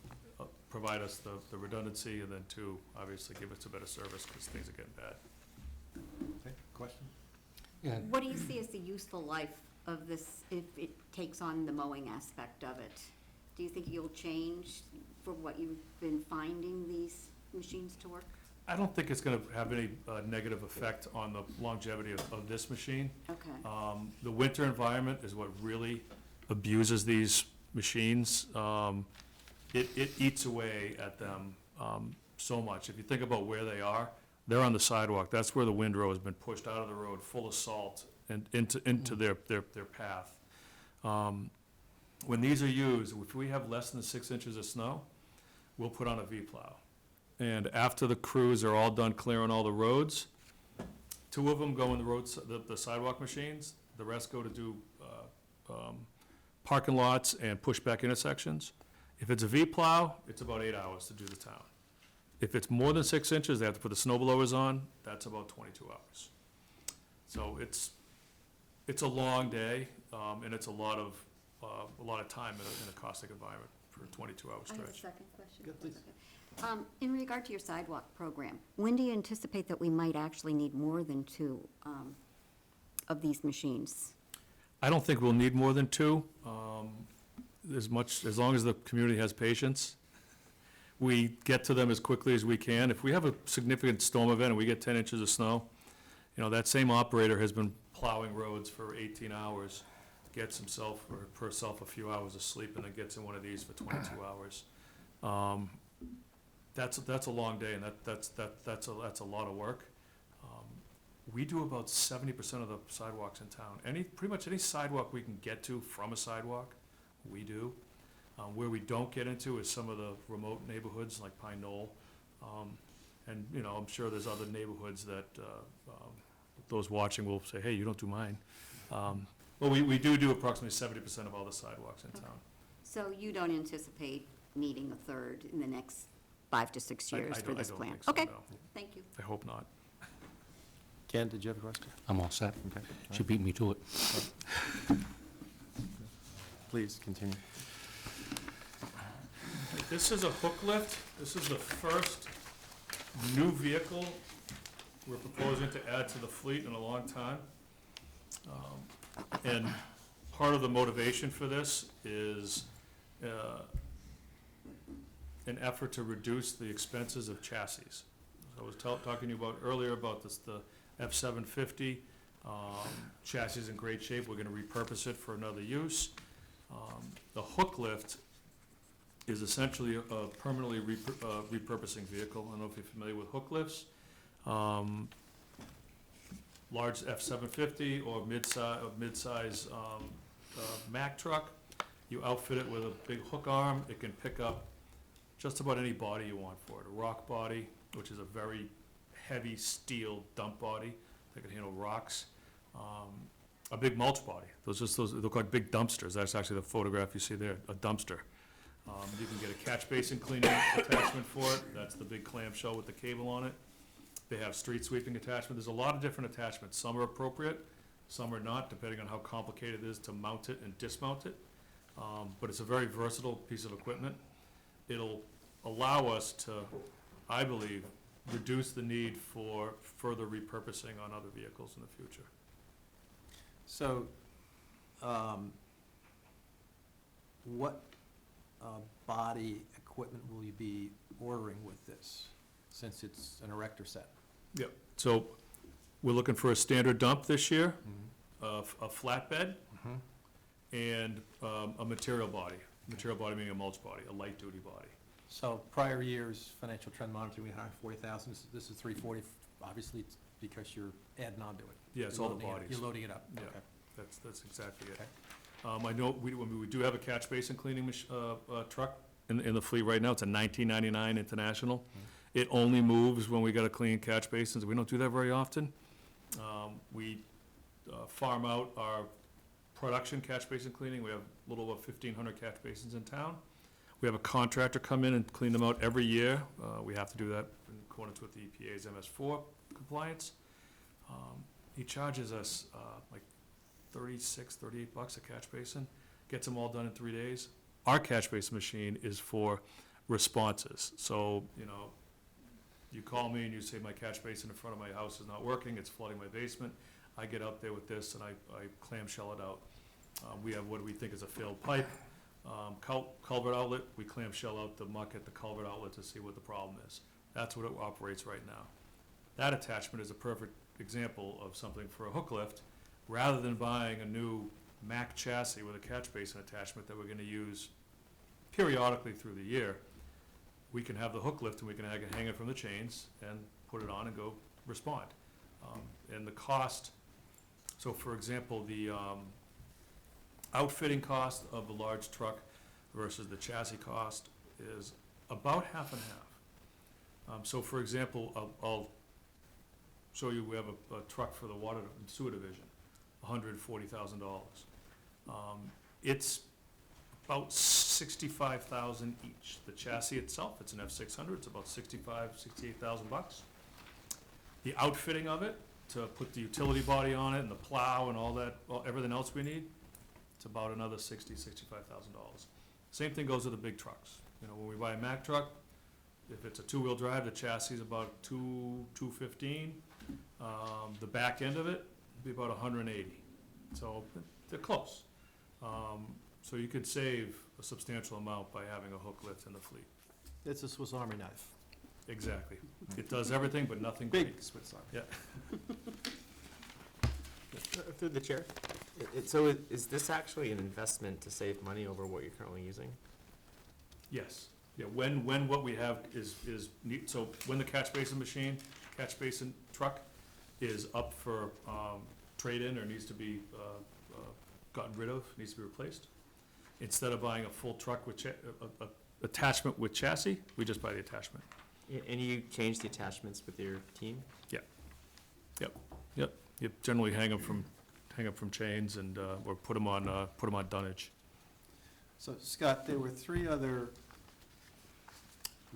provide us the redundancy, and then two, obviously give us a better service because things are getting bad. Okay, question? Yeah, What do you see as the useful life of this if it takes on the mowing aspect of it? Do you think you'll change for what you've been finding these machines to work? I don't think it's gonna have any negative effect on the longevity of this machine. Okay. The winter environment is what really abuses these machines. It eats away at them so much. If you think about where they are, they're on the sidewalk. That's where the windrow has been pushed out of the road full of salt and into their path. When these are used, if we have less than 6 inches of snow, we'll put on a V-plow. And after the crews are all done clearing all the roads, 2 of them go in the sidewalk machines, the rest go to do parking lots and pushback intersections. If it's a V-plow, it's about 8 hours to do the town. If it's more than 6 inches, they have to put the snow blowers on, that's about 22 hours. So it's a long day, and it's a lot of time in a caustic environment for a 22-hour I have a stretch. second question. Yeah, please. In regard to your sidewalk program, when do you anticipate that we might actually need more than 2 of these machines? I don't think we'll need more than 2, as long as the community has patience. We get to them as quickly as we can. If we have a significant storm event and we get 10 inches of snow, that same operator has been plowing roads for 18 hours, gets himself or herself a few hours of sleep, and then gets in one of these for 22 hours. That's a long day, and that's a lot of work. We do about 70% of the sidewalks in town. Pretty much any sidewalk we can get to from a sidewalk, we do. Where we don't get into is some of the remote neighborhoods like Pine Knoll. And, I'm sure there's other neighborhoods that those watching will say, hey, you don't do mine. But we do approximately 70% of all the sidewalks in town. So you don't anticipate needing a third in the next 5 to 6 years for this plan? I don't think so, Okay, no. thank you. I hope not. Ken, did you have a question? I'm all set. Okay. She beat me to it. Please, continue. This is a hook lift. This is the first new vehicle we're proposing to add to the fleet in a long time. And part of the motivation for this is an effort to reduce the expenses of chassis. I was talking to you about earlier about this, the F-750 chassis is in great shape. We're gonna repurpose it for another use. The hook lift is essentially a permanently repurposing vehicle. I don't know if you're familiar with hook lifts. Large F-750 or mid-size Mack truck. You outfit it with a big hook arm. It can pick up just about any body you want for it. A rock body, which is a very heavy steel dump body that can handle rocks. A big mulch body. Those look like big dumpsters. That's actually the photograph you see there, a dumpster. You can get a catch basin cleaning attachment for it. That's the big clamshell with the cable on it. They have street sweeping attachment. There's a lot of different attachments. Some are appropriate, some are not, depending on how complicated it is to mount it and dismount it. But it's a very versatile piece of equipment. It'll allow us to, I believe, reduce the need for further repurposing on other vehicles in the future. So, what body equipment will you be ordering with this, since it's an erector set? Yep. So we're looking for a standard dump this year, a flatbed, and a material body. Material body meaning a mulch body, a light-duty body. So prior years, financial trend monitoring, we had 140,000, this is 340, obviously it's because you're adding on to it. Yeah, it's You're all the loading it- bodies. You're loading it up, Yeah. okay. That's exactly it. Okay. I know we do have a catch basin cleaning truck in the fleet right now. It's a 1999 International. It only moves when we gotta clean catch basins. We don't do that very often. We farm out our production catch basin cleaning. We have a little over 1,500 catch basins in town. We have a contractor come in and clean them out every year. We have to do that in accordance with the EPA's MS4 compliance. He charges us like $38 a catch basin, gets them all done in 3 days. Our catch basin machine is for responses. So, you call me and you say my catch basin in front of my house is not working, it's flooding my basement. I get out there with this and I clamshell it out. We have what we think is a failed pipe, culvert outlet. We clamshell out the muck at the culvert outlet to see what the problem is. That's what it operates right now. That attachment is a perfect example of something for a hook lift. Rather than buying a new Mack chassis with a catch basin attachment that we're gonna use periodically through the year, we can have the hook lift and we can hang it from the chains and put it on and go respond. And the cost, so for example, the outfitting cost of the large truck versus the chassis cost is about half and half. So for example, I'll show you, we have a truck for the water and sewer division, $140,000. It's about 65,000 each. The chassis itself, it's an F600, it's about 68,000 bucks. The outfitting of it, to put the utility body on it and the plow and all that, everything else we need, it's about another $65,000. Same thing goes with the big trucks. You know, when we buy a Mack truck, if it's a two-wheel drive, the chassis is about $215. The back end of it would be about 180. So they're close. So you could save a substantial amount by having a hook lift in the fleet. It's a Swiss Army knife. Exactly. It does everything but nothing Big great. Swiss Army. Yeah. Through the chair. So is this actually an investment to save money over what you're currently using? Yes. Yeah, when what we have is neat, so when the catch basin truck is up for, trade-in or needs to be, gotten rid of, needs to be replaced, instead of buying a full truck with attachment with chassis, we just buy the attachment. And you change the attachments with your team? Yep. You generally hang them from chains and, or put them on dunnage. So Scott, there were three other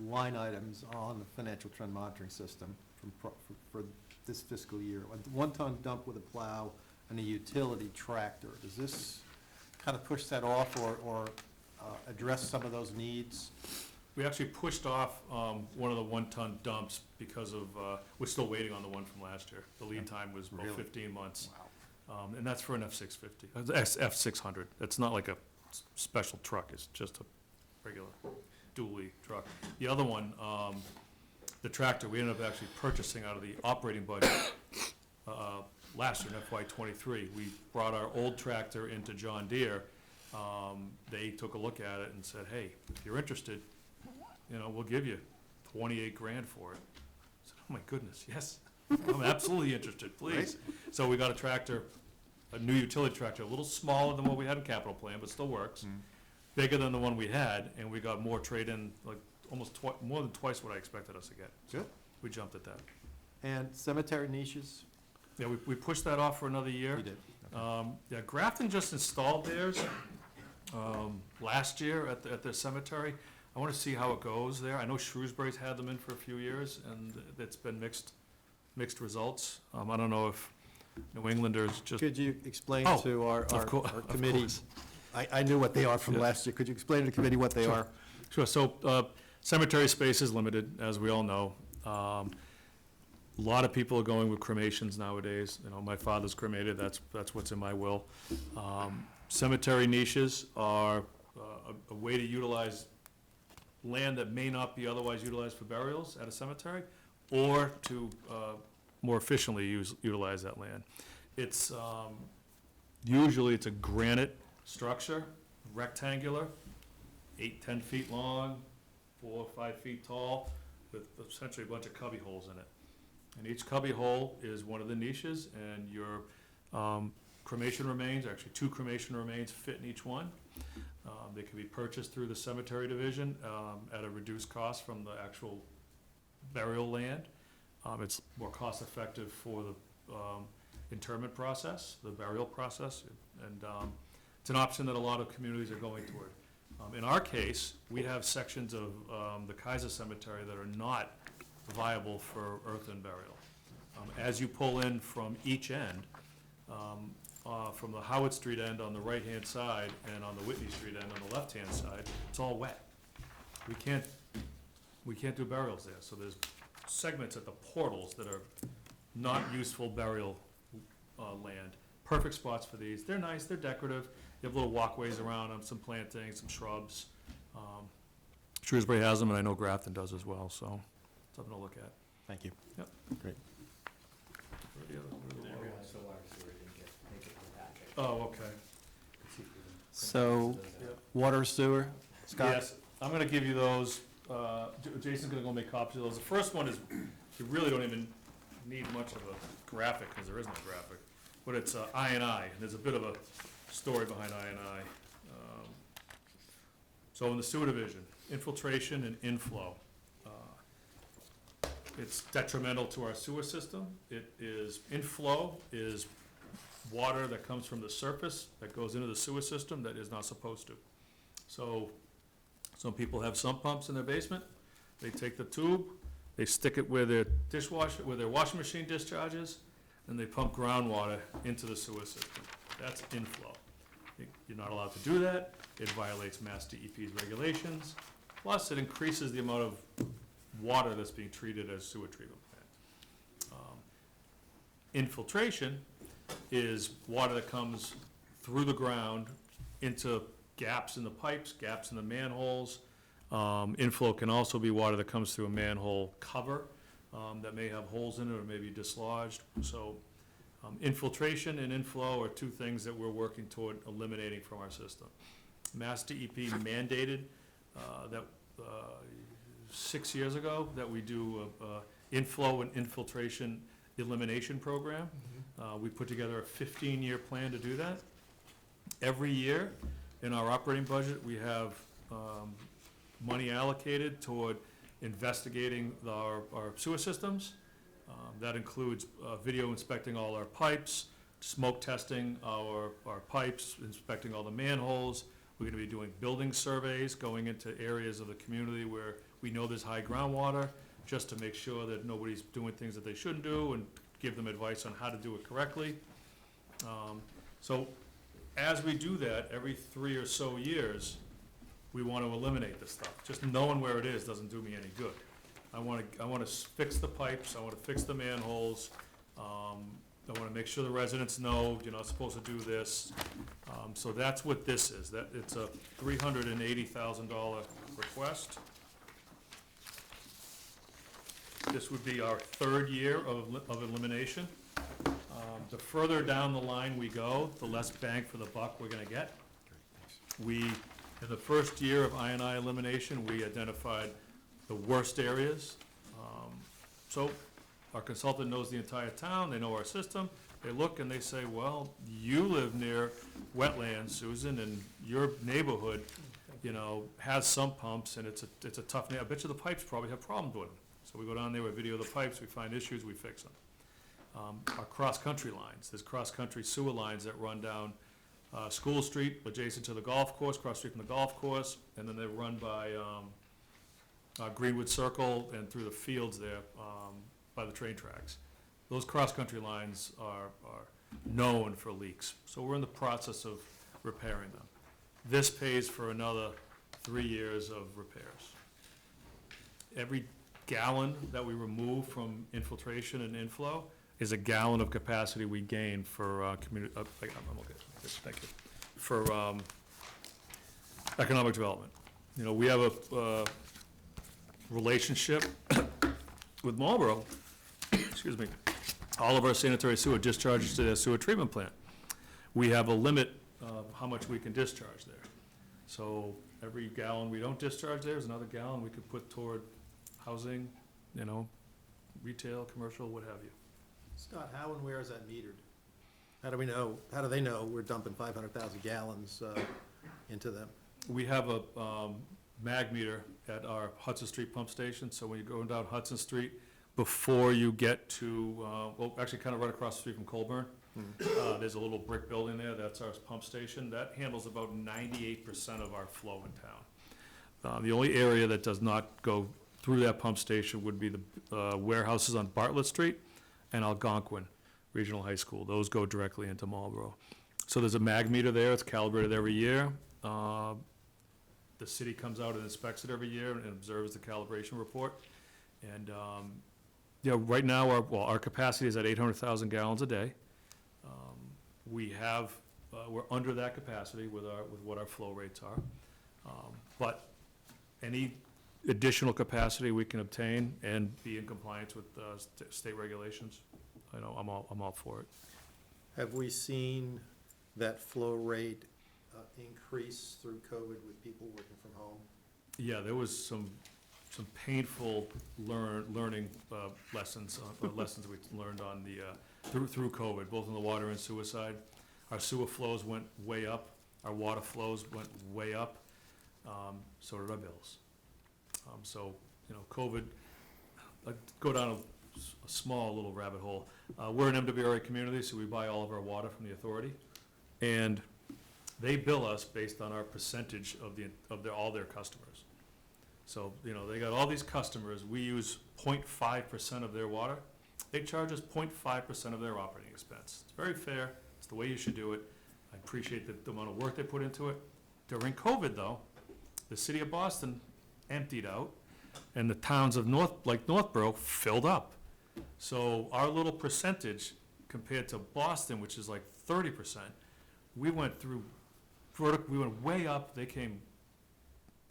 line items on the financial trend monitoring system for this fiscal year. A one-ton dump with a plow and a utility tractor. Does this kind of push that off or address some of those needs? We actually pushed off one of the one-ton dumps because of, we're still waiting on the one from last year. The lead time was about Really? 15 months. Wow. And that's for an F650, F600. It's not like a special truck, it's just a regular dually truck. The other one, the tractor, we ended up actually purchasing out of the operating budget last year in FY23. We brought our old tractor into John Deere. They took a look at it and said, hey, if you're interested, you know, we'll give you 28 grand for it. I said, oh my goodness, yes, I'm absolutely interested, please. So we got a tractor, a new utility tractor, a little smaller than what we had in capital plan, but still works. Bigger than the one we had, and we got more trade-in, like almost more than twice what I expected us to get. Good. We jumped at that. And cemetery niches? Yeah, we pushed that off for another year. You did. Yeah, Grafton just installed theirs last year at their cemetery. I want to see how it goes there. I know Shrewsbury's had them in for a few years, and it's been mixed results. I don't know if New Englanders just, Could you explain Oh, to our of course. committee? I knew what they are from Yeah. last year. Could you explain to the committee what they Sure. are? Sure, so cemetery space is limited, as we all know. A lot of people are going with cremations nowadays. You know, my father's cremated, that's what's in my will. Cemetery niches are a way to utilize land that may not be otherwise utilized for burials at a cemetery, or to more efficiently utilize that land. It's, usually it's a granite structure, rectangular, 8-10 feet long, 4 or 5 feet tall, with essentially a bunch of cubby holes in it. And each cubby hole is one of the niches, and your cremation remains, actually 2 cremation remains fit in each one. They can be purchased through the cemetery division at a reduced cost from the actual burial land. It's more cost effective for the interment process, the burial process, and it's an option that a lot of communities are going toward. In our case, we have sections of the Kaiser Cemetery that are not viable for earthen burial. As you pull in from each end, from the Howard Street end on the right-hand side and on the Whitney Street end on the left-hand side, it's all wet. We can't do burials there, so there's segments at the portals that are not useful burial land. Perfect spots for these. They're nice, they're decorative. You have little walkways around them, some plantings, some shrubs. Shrewsbury has them, and I know Grafton does as well, so something to look at. Thank you. Yep. Great. Oh, okay. So, Water, sewer? Scott? Yes, I'm gonna give you those. Jason's gonna go make copies of those. The first one is, you really don't even need much of a graphic, because there is no graphic, but it's I&I, and there's a bit of a story behind I&I. So in the sewer division, infiltration and inflow. It's detrimental to our sewer system. Inflow is water that comes from the surface that goes into the sewer system that is not supposed to. So, some people have sump pumps in their basement. They take the tube, they stick it where their dishwasher, where their washing machine discharges, and they pump groundwater into the sewer system. That's inflow. You're not allowed to do that. It violates Mass DEP's regulations. Plus, it increases the amount of water that's being treated as sewer treatment plant. Infiltration is water that comes through the ground into gaps in the pipes, gaps in the manholes. Inflow can also be water that comes through a manhole cover that may have holes in it or may be dislodged. So infiltration and inflow are two things that we're working toward eliminating from our system. Mass DEP mandated that 6 years ago that we do a inflow and infiltration elimination program. We put together a 15-year plan to do that. Every year in our operating budget, we have money allocated toward investigating our sewer systems. That includes video inspecting all our pipes, smoke testing our pipes, inspecting all the manholes. We're gonna be doing building surveys, going into areas of the community where we know there's high groundwater, just to make sure that nobody's doing things that they shouldn't do and give them advice on how to do it correctly. So as we do that, every 3 or so years, we want to eliminate this stuff. Just knowing where it is doesn't do me any good. I want to fix the pipes, I want to fix the manholes, I want to make sure the residents know you're not supposed to do this. So that's what this is. That it's a $380,000 request. This would be our 3rd year of elimination. The further down the line we go, the less bang for the buck we're gonna get. In the first year of I&I elimination, we identified the worst areas. So our consultant knows the entire town, they know our system. They look and they say, well, you live near wetlands, Susan, and your neighborhood, has sump pumps, and it's a tough, I bet you the pipes probably have problems with them. So we go down there, we video the pipes, we find issues, we fix them. Our cross-country lines, there's cross-country sewer lines that run down School Street, adjacent to the golf course, cross street from the golf course, and then they run by Greenwood Circle and through the fields there by the train tracks. Those cross-country lines are known for leaks, so we're in the process of repairing them. This pays for another 3 years of repairs. Every gallon that we remove from infiltration and inflow is a gallon of capacity we gain for community, I'm okay, thank you, for economic development. We have a relationship with Marlboro, excuse me, all of our sanitary sewer discharges to their sewer treatment plant. We have a limit of how much we can discharge there. So every gallon we don't discharge there is another gallon we could put toward housing, retail, commercial, what have you. Scott, how and where is that metered? How do they know we're dumping 500,000 gallons into them? We have a mag meter at our Hudson Street pump station, so when you're going down Hudson Street, before you get to, actually kind of right across the street from Colburn, there's a little brick building there, that's our pump station. That handles about 98% of our flow in town. The only area that does not go through that pump station would be the warehouses on Bartlett Street and Algonquin Regional High School. Those go directly into Marlboro. So there's a mag meter there, it's calibrated every year. The city comes out and inspects it every year and observes the calibration report. And, right now, our capacity is at 800,000 gallons a day. We're under that capacity with what our flow rates are. But any additional capacity we can obtain and be in compliance with state regulations, I'm all for it. Have we seen that flow rate increase through COVID with people working from home? Yeah, there was some painful learning lessons we learned on through COVID, both on the water and sewer side. Our sewer flows went way up, our water flows went way up, so did our bills. So, COVID, go down a small little rabbit hole. We're an MWRA community, so we buy all of our water from the authority. And They bill us based on our percentage of all their customers. So, they got all these customers, we use 0.5% of their water, they charge us 0.5% of their operating expense. It's very fair, it's the way you should do it. I appreciate the amount of work they put into it. During COVID, though, the city of Boston emptied out, and the towns of Northborough filled up. So our little percentage compared to Boston, which is like 30%, we went way up, they came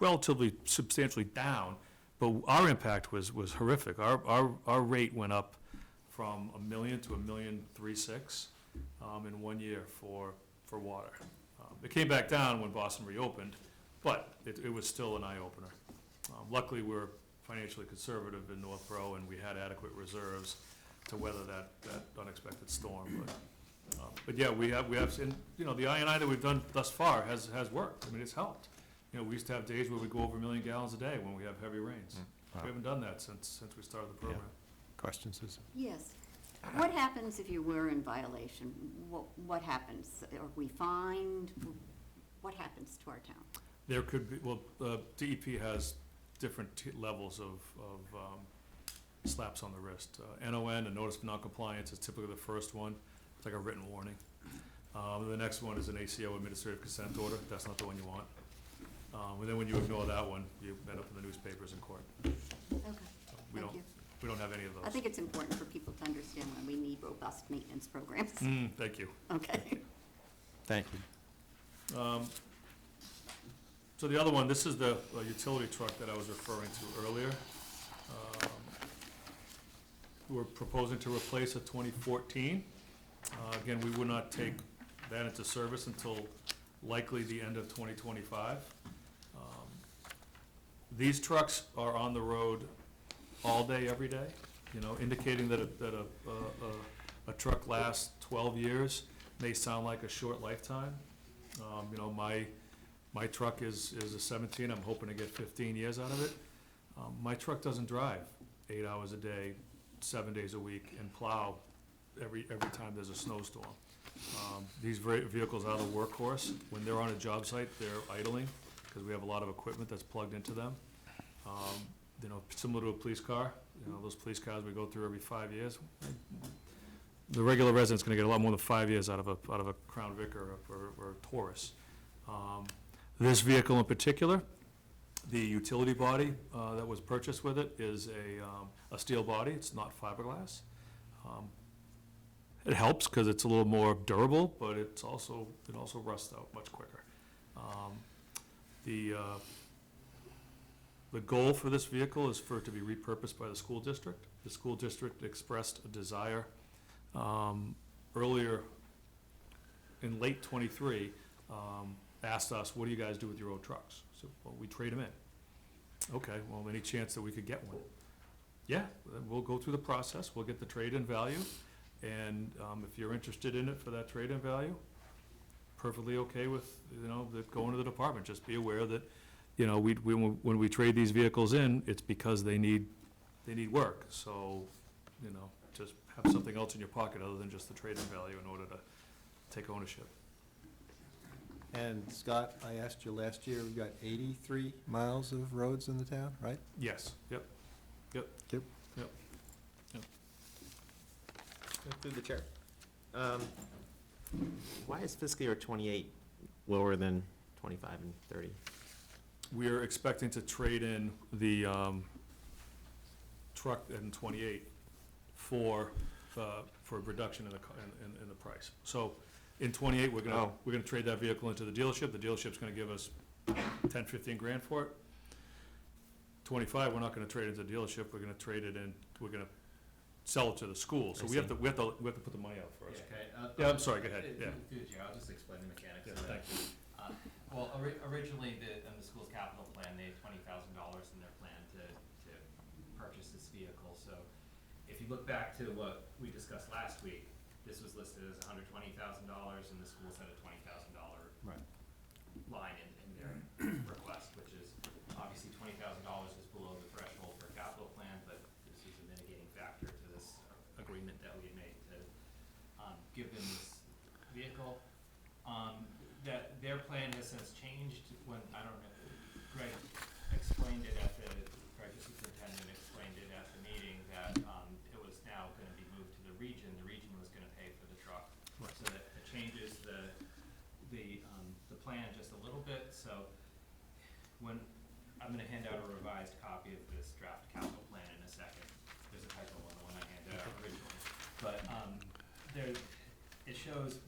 relatively substantially down, but our impact was horrific. Our rate went up from $1 million to $1.36 million in 1 year for water. It came back down when Boston reopened, but it was still an eye-opener. Luckily, we're financially conservative in Northborough, and we had adequate reserves to weather that unexpected storm. But yeah, we have, and, the I&I that we've done thus far has worked. I mean, it's helped. We used to have days where we go over 1 million gallons a day when we have heavy rains. Wow. We haven't done that since we started the program. Questions, Susan? Yes. What happens if you were in violation? What happens? Are we fined? What happens to our town? There could be, DEP has different levels of slaps on the wrist. NON, a notice of noncompliance, is typically the first one. It's like a written warning. The next one is an ACO, administrative consent order. That's not the one you want. And then when you ignore that one, you end up in the newspapers in court. Okay, We thank you. We don't have any of those. I think it's important for people to understand when we need robust maintenance programs. Thank you. Okay. Thank you. So the other one, this is the utility truck that I was referring to earlier. We're proposing to replace a 2014. Again, we would not take that into service until likely the end of 2025. These trucks are on the road all day, every day, indicating that a truck lasts 12 years may sound like a short lifetime. My truck is a 17, I'm hoping to get 15 years out of it. My truck doesn't drive 8 hours a day, 7 days a week, and plow every time there's a snowstorm. These vehicles are the workhorse. When they're on a job site, they're idling, because we have a lot of equipment that's plugged into them. Similar to a police car, those police cars we go through every 5 years. The regular resident's gonna get a lot more than 5 years out of a Crown Vic or a Taurus. This vehicle in particular, the utility body that was purchased with it is a steel body. It's not fiberglass. It helps because it's a little more durable, but it also rusts out much quicker. The goal for this vehicle is for it to be repurposed by the school district. The school district expressed a desire earlier in late '23, asked us, what do you guys do with your old trucks? So, well, we trade them in. Okay, well, any chance that we could get one? Yeah, we'll go through the process, we'll get the trade-in value, and if you're interested in it for that trade-in value, perfectly okay with, going to the department. Just be aware that, when we trade these vehicles in, it's because they need work. So, just have something else in your pocket other than just the trade-in value in order to take ownership. And Scott, I asked you last year, we've got 83 miles of roads in the town, right? Yes, yep. Through the chair. Why is fiscal year '28 lower than '25 and '30? We're expecting to trade in the truck in '28 for a reduction in the price. So in '28, we're gonna trade that vehicle into the dealership. The dealership's gonna give us 10, 15 grand for it. '25, we're not gonna trade it into the dealership. We're gonna trade it in. We're gonna sell it to the school. So we have to put the money out first. Okay. Yeah, I'm sorry. Go ahead. Yeah. Through the chair, I'll just explain the mechanics Yeah, of it. thank you. Well, originally, in the school's capital plan, they had $20,000 in their plan to purchase this vehicle. So if you look back to what we discussed last week, this was listed as $120,000, and the schools had a $20,000 line in their request, which is obviously $20,000 is below the threshold for a capital plan, but this is a mitigating factor to this agreement that we had made to give them this vehicle. That their in a sense changed when, I don't know, Greg explained it at the, Greg, the superintendent explained it at the meeting that, it was now gonna be moved to the region was gonna pay for the truck. So that it changes the plan just a little bit, so when, I'm gonna hand out a revised copy of this draft capital plan in a second. There's a typo on the one I handed out originally. But, there, it shows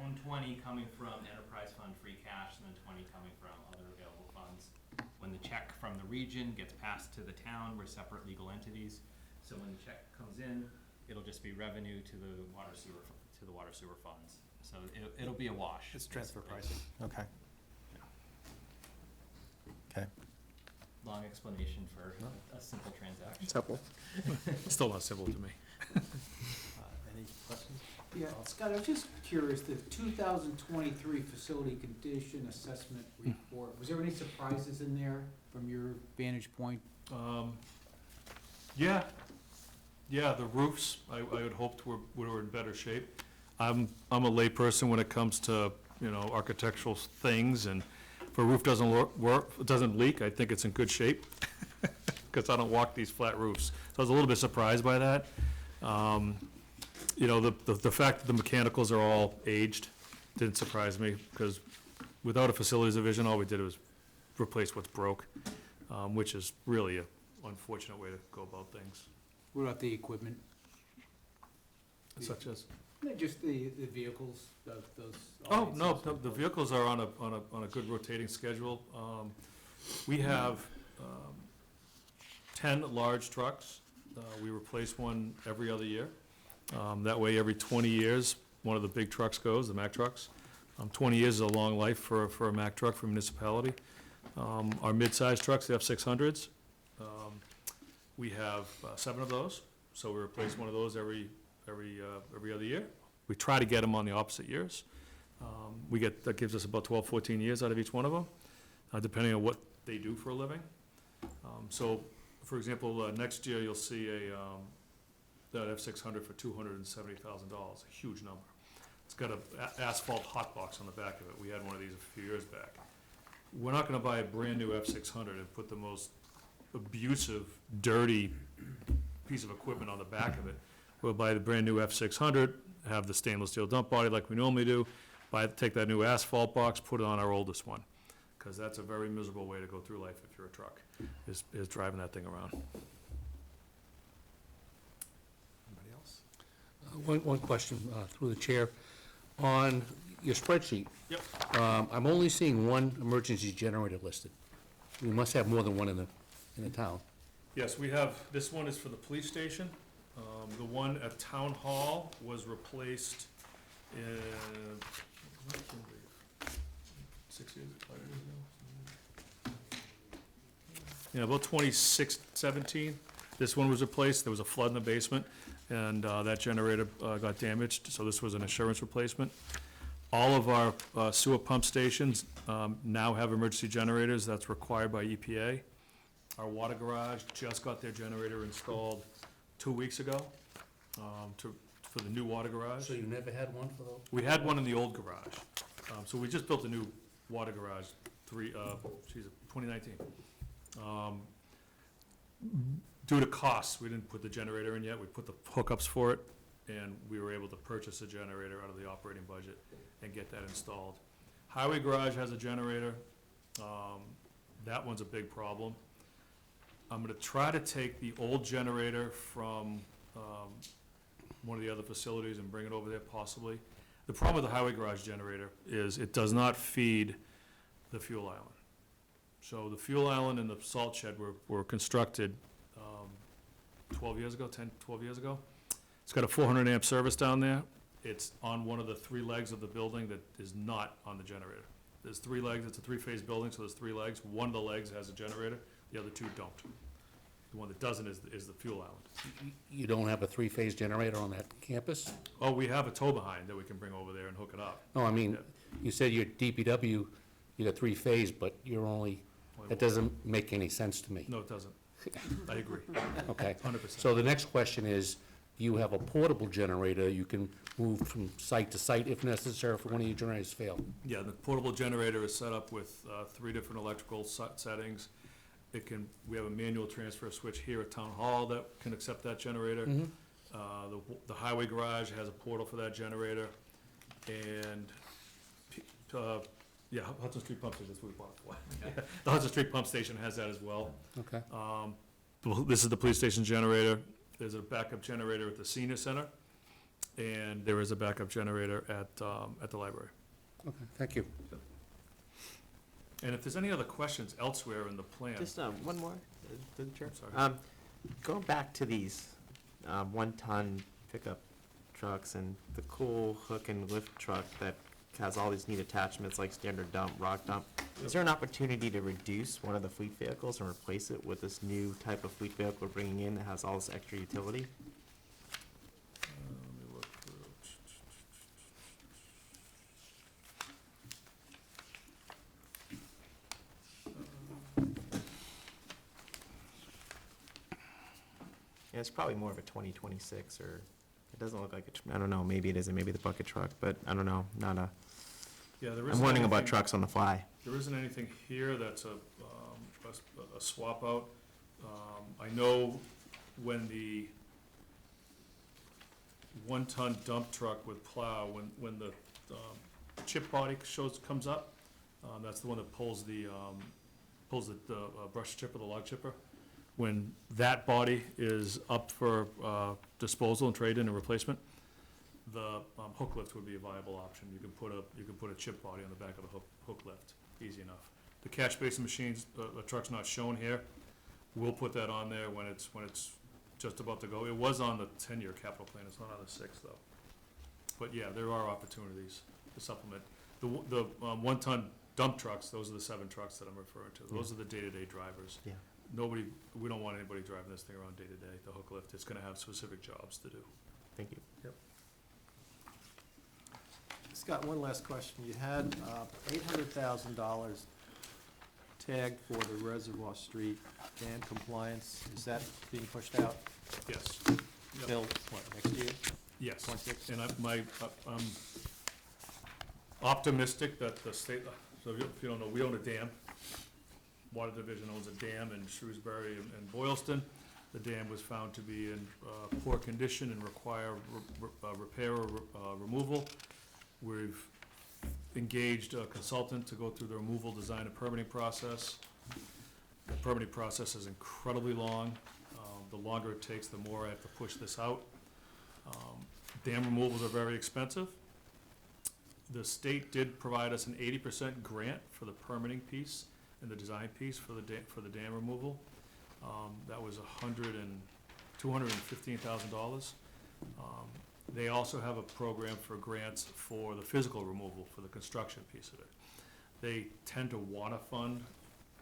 120 coming from enterprise fund free cash, and then 20 coming from other available funds. When the check from the region gets passed to the town, we're separate legal entities. So when the check comes in, it'll just be revenue to the water sewer funds. So it'll be a wash. It's transfer basically. pricing, okay. Okay. Long explanation for a simple transaction. It's helpful. Still not civil to me. Any questions? Yeah, Scott, I was just curious, the 2023 Facility Condition Assessment Report, was there any surprises in there from your vantage point? Yeah, the roofs, I had hoped were in better shape. I'm a layperson when it comes to, architectural things, and if a roof doesn't leak, I think it's in good shape, because I don't walk these flat roofs. So I was a little bit surprised by that. The fact that the mechanicals are all aged didn't surprise me, because without a facilities division, all we did was replace what's broke, which is really an unfortunate way to go about things, What about the equipment? such as. Just the vehicles, those. Oh, no, the vehicles are on a good rotating schedule. We have 10 large trucks. We replace one every other year. That way, every 20 years, one of the big trucks goes, the Mack trucks. 20 years is a long life for a Mack truck for municipality. Our mid-size trucks, the F600s, we have 7 of those, so we replace one of those every other year. We try to get them on the opposite years. That gives us about 12, 14 years out of each one of them, depending on what they do for a living. So, for example, next year you'll see that F600 for $270,000, a huge number. It's got an asphalt hot box on the back of it. We had one of these a few years back. We're not gonna buy a brand-new F600 and put the most abusive, dirty piece of equipment on the back of it. We'll buy the brand-new F600, have the stainless steel dump body like we normally do, take that new asphalt box, put it on our oldest one, because that's a very miserable way to go through life if you're a truck, is driving that thing around. Anybody else? One question through the chair. On your spreadsheet. Yep. I'm only seeing one emergency generator listed. We must have more than one in the town. Yes, we have, this one is for the police station. The one at Town Hall was replaced in, 6 years, 5 years ago? Yeah, about 2017. This one was replaced. There was a flood in the basement, and that generator got damaged, so this was an insurance replacement. All of our sewer pump stations now have emergency generators. That's required by EPA. Our water garage just got their generator installed 2 weeks ago for the new water garage. So you never had one for those? We had one in the old garage. So we just built a new water garage 2019. Due to costs, we didn't put the generator in yet. We put the hookups for it, and we were able to purchase a generator out of the operating budget and get that installed. Highway garage has a generator. That one's a big problem. I'm gonna try to take the old generator from one of the other facilities and bring it over there possibly. The problem with the highway garage generator is it does not feed the fuel island. So the fuel island and the salt shed were constructed 12 years ago, 10, 12 years ago. It's got a 400 amp service down there. It's on one of the 3 legs of the building that is not on the generator. There's 3 legs, it's a 3-phase building, so there's 3 legs. One of the legs has a generator, the other 2 don't. The one that doesn't is the fuel island. You don't have a 3-phase generator on that campus? Oh, we have a tow behind that we can bring over there and hook it up. No, I mean, Yeah. you said your DPW, you got 3-phase, but you're only, that doesn't make any sense to me. No, it doesn't. I agree, Okay. 100%. So the next question is, you have a portable generator, you can move from site to site if necessary if one of your generators fail. Yeah, the portable generator is set up with 3 different electrical settings. We have a manual transfer switch here at Town Hall that can accept that generator. The highway garage has a portal for that generator, and, yeah, Hudson Street Pump Station, that's what we bought it for. The Hudson Street Pump Station has that as well. Okay. This is the police station generator. There's a backup generator at the senior center, and there is a backup generator at the library. Okay, thank you. And if there's any other questions elsewhere in the plan, Just one more, through the chair. sorry. Going back to these 1-ton pickup trucks and the cool hook and lift truck that has all these neat attachments like standard dump, rock dump, is there an opportunity to reduce one of the fleet vehicles and replace it with this new type of fleet vehicle we're bringing in that has all this extra utility? Let me look through. Yeah, it's probably more of a 2026, or it doesn't look like I don't know, maybe it isn't, maybe the bucket truck, but I don't know, not a, Yeah, there I'm isn't wondering about anything- trucks on the fly. There isn't anything here that's a swap out. I know when the 1-ton dump truck with plow, when the chip body comes up, that's the one that pulls the brush chipper, the log chipper. When that body is up for disposal and trade-in and replacement, the hook lift would be a viable option. You can put a chip body on the back of the hook lift, easy enough. The catch basin machines, the truck's not shown here. We'll put that on there when it's just about to go. It was on the 10-year capital plan, it's not on the 6th though. But yeah, there are opportunities to supplement. The 1-ton dump trucks, those are the 7 trucks that I'm referring to. Those are the day-to-day drivers. Yeah. We don't want anybody driving this thing around day-to-day, the hook lift. It's gonna have specific jobs to do. Thank you. Scott, one last question. You had $800,000 tagged for the Reservoir Street dam compliance. Is that being pushed out Yes, till, what, next year? yes. 26? And I'm optimistic that the state, so if you don't know, we own a dam. Water Division owns a dam in Shrewsbury and Boylston. The dam was found to be in poor condition and require repair or removal. We've engaged a consultant to go through the removal, design, and permitting process. The permitting process is incredibly long. The longer it takes, the more I have to push this out. Dam removals are very expensive. The state did provide us an 80% grant for the permitting piece and the design piece for the dam removal. That was $215,000. They also have a program for grants for the physical removal, for the construction piece of it. They tend to wanna fund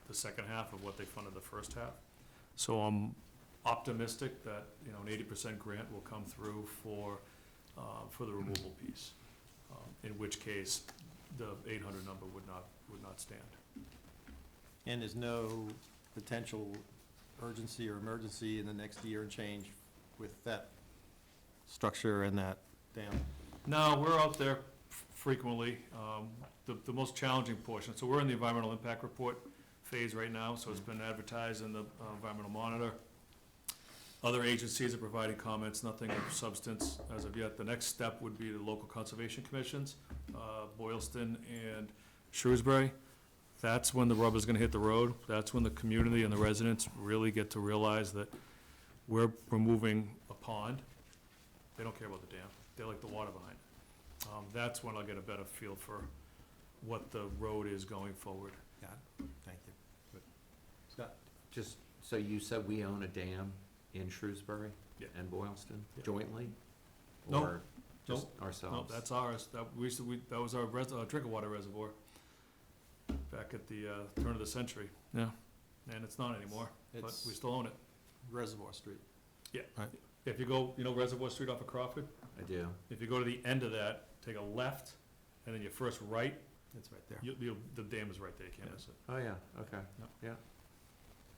the second half of what they funded the first half. So I'm optimistic that, an 80% grant will come through for the removal piece. In which case, the 800 number would not stand. And there's no potential urgency or emergency in the next year and change with that structure and that dam? No, we're out there frequently. The most challenging portion, so we're in the environmental impact report phase right now, so it's been advertised in the environmental monitor. Other agencies are providing comments, nothing of substance as of yet. The next step would be the local conservation commissions, Boylston and Shrewsbury. That's when the rubber's gonna hit the road. That's when the community and the residents really get to realize that we're removing a pond. They don't care about the dam. They like the water behind it. That's when I'll get a better feel for what the road is going forward. Got it. Thank you. Scott? Just, so you said we own a dam in Shrewsbury? Yeah. And Boylston Yeah. jointly? No. Or just No, ourselves? that's ours. That was our drinking water reservoir back at the turn of the century. Yeah. And it's not anymore, but It's we still own it. Reservoir Street. Yeah. Right. If you go, Reservoir Street off of Crawford, I do. if you go to the end of that, take a left, and then your first right, It's right there. the dam is right there, you can't miss it. Oh, yeah, okay, Yep. yeah.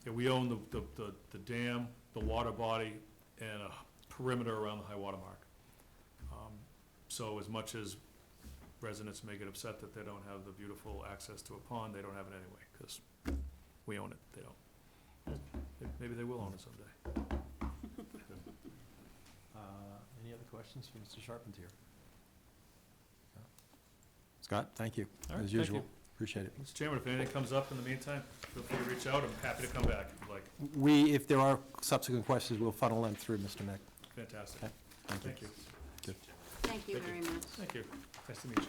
Yeah, we own the dam, the water body, and a perimeter around the high water mark. So as much as residents may get upset that they don't have the beautiful access to a pond, they don't have it anyway, because we own it, they don't. Maybe they will own it someday. Any other questions for Mr. Charpentier? No? Scott, thank you, All right, as thank usual. you. Appreciate it. Mr. Chairman, if anything comes up in the meantime, feel free to reach out, I'm happy to come back if you'd like. If there are subsequent questions, we'll funnel them through, Mr. Nick. Fantastic. Okay, thank you. Thank you. Good. Thank you very much. Thank you. Nice to meet you.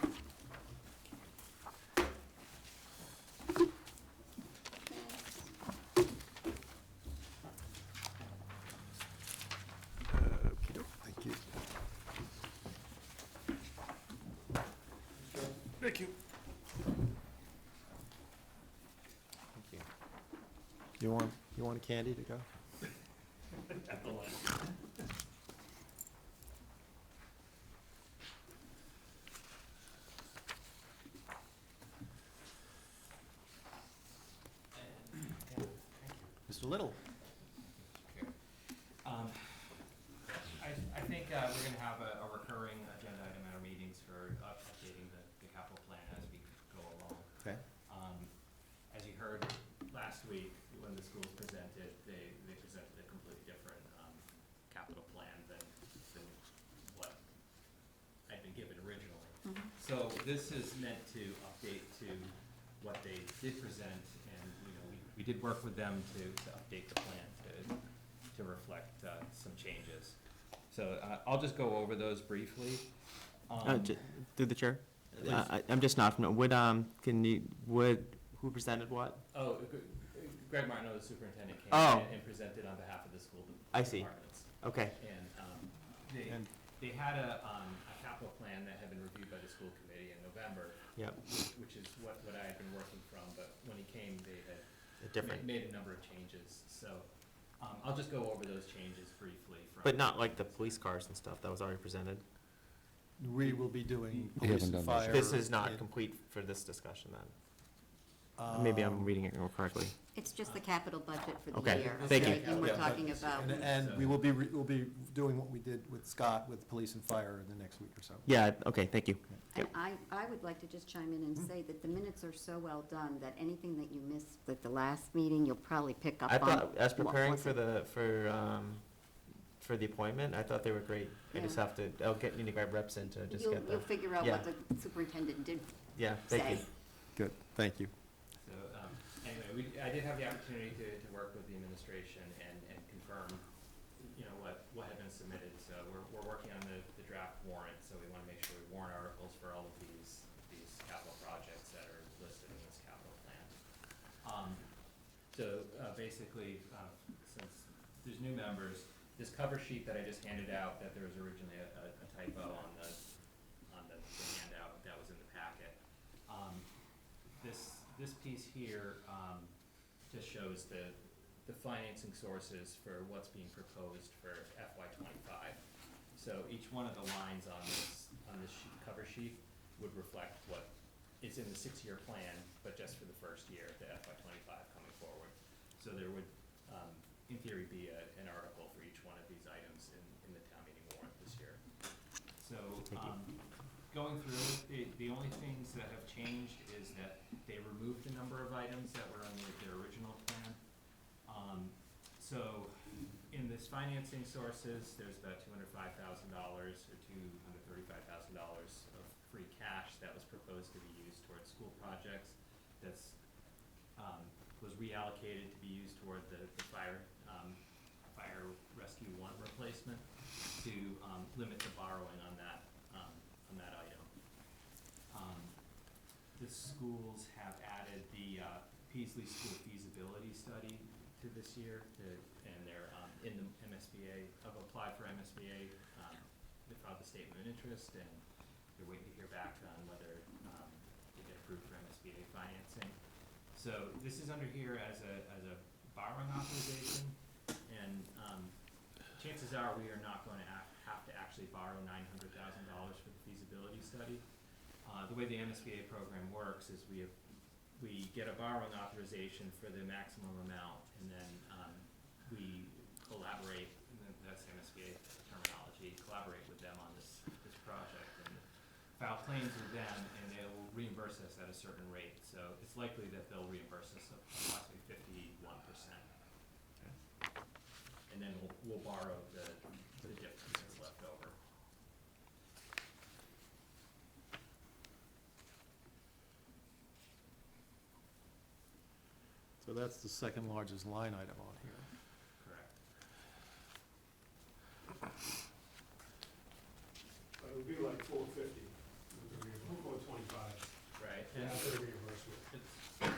Okey-doke, thank you. Thank you. You want a candy to go? Mr. Little? I think we're gonna have a recurring agenda item at our meetings for updating the capital plan as we go along. Okay. As you heard last week, when the schools presented, they presented a completely different capital plan than what I'd been given originally. So this is meant to update to what they did present, and, you know, we did work with them to update the plan to reflect some changes. So I'll just go over those briefly. Through the chair? Please. I'm just not, who presented what? Oh, Greg Martineau, the superintendent, came Oh. in and presented on behalf of the school I see. departments. Okay, And And- they had a capital plan that had been reviewed by the school committee in November, yep, which is what I had been working from, but when he came, they had different. made a number of changes. So I'll just go over those changes briefly. But not like the police cars and stuff that was already presented? We will be doing We police haven't and done this fire. This is not in- complete for this discussion then? Maybe I'm reading it correctly. It's just the capital budget for the Okay, year. thank you. okay? And we're Yeah, but- talking about, And we will be, we'll be doing what we did with Scott with police and fire in the next week or so. Yeah, okay, thank you. and I would like to just chime in and say that the minutes are so well done that anything that you missed at the last meeting, you'll probably pick up I on. thought, as what preparing wasn't. for the appointment, I thought they were great. I just Yeah. have to, need to grab reps in to just You'll, get the, you'll figure out yeah. what the superintendent did yeah, thank say. you. Good, thank you. So anyway, I did have the opportunity to work with the administration and confirm, you know, what had been submitted. So we're working on the draft warrant, so we want to make sure we warrant articles for all of these capital projects that are listed in this capital plan. So basically, since there's new members, this cover sheet that I just handed out, that there was originally a typo on the handout that was in the packet. This piece here just shows the financing sources for what's being proposed for FY '25. So each one of the lines on this cover sheet would reflect what is in the 6-year plan, but just for the first year, the FY '25 coming forward. So there would, in theory, be an article for each one of these items in the town meeting warrant this year. So, going through it, the only things that have changed is that they removed a number of items that were on their original plan. So, in this financing sources, there's about $205,000 or $235,000 of free cash that was proposed to be used towards school projects. That's was reallocated to be used toward the fire rescue 1 replacement to limit the borrowing on that item. The schools have added the Peasley School feasibility study to this year, and they're in the MSBA, have applied for MSBA. They filed the statement of interest, and they're waiting to hear back on whether they get approved for MSBA financing. So this is under here as a borrowing authorization, and chances are we are not going to have to actually borrow $900,000 for the feasibility study. The way the MSBA program works is we get a borrowing authorization for the maximum amount, and then we collaborate, and that's MSBA term Technology, collaborate with them on this project, and file claims with them, and they will reimburse us at a certain rate. So it's likely that they'll reimburse us approximately 51%. And then we'll borrow the difference that's left over. So that's the second largest line item on here. Correct. It would be like 450, or 25, Right. after the reimbursement.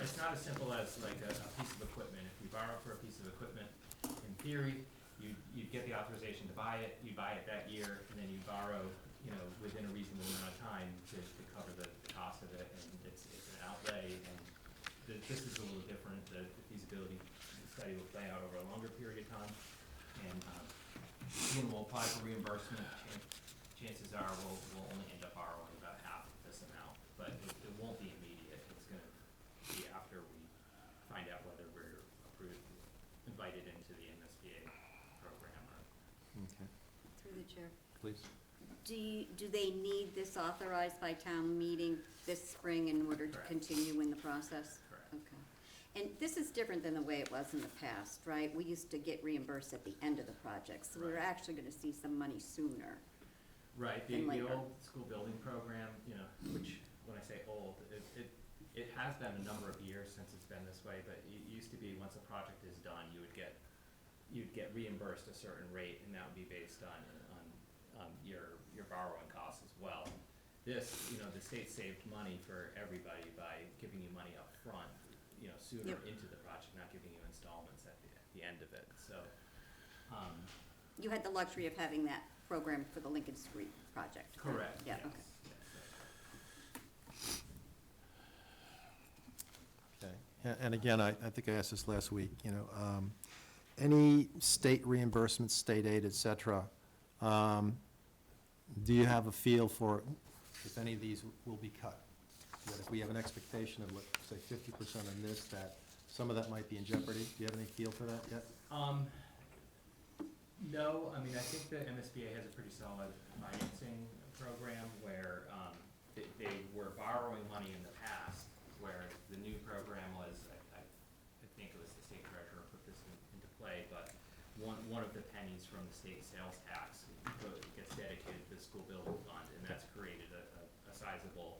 It's not as simple as like a piece of equipment. If you borrow for a piece of equipment, in theory, you'd get the authorization to buy it, you buy it that year, and then you borrow, within a reasonable amount of time to cover the cost of it, and it's an outlay, and this is a little different. The feasibility study will play out over a longer period of time, and when we'll apply for reimbursement, chances are we'll only end up borrowing about half of this amount, but it won't be immediate. It's gonna be after we find out whether we're approved, invited into the MSBA program or. Okay, Through the chair. please. Do they need this authorized by town meeting this spring in order to Correct. continue in the process? Correct. Okay. And this is different than the way it was in the past, right? We used to get reimbursed at the end of the project, so we're Right. actually gonna see some money sooner. Right, than the later. old school building program, which, when I say old, it has been a number of years since it's been this way, but it used to be, once a project is done, you'd get reimbursed a certain rate, and that would be based on your borrowing costs as well. This, the state saved money for everybody by giving you money up front, sooner Yep. into the project, not giving you installments at the end of it, so. You had the luxury of having that program for the Lincoln Street project. right? Correct, Yeah, yes, okay. yes, Okay, and again, I think I asked this last week, any state reimbursement, state aid, et cetera, do you have a feel for if any of these will be cut? That if we have an expectation of, let's say, 50% on this, that some of that might be in jeopardy? Do you have any feel for that yet? No, I think the MSBA has a pretty solid financing program where they were borrowing money in the past, where the new program was, I think it was the state treasurer put this into play, but one of the pennies from the state sales tax gets dedicated to the school building fund, and that's created a sizable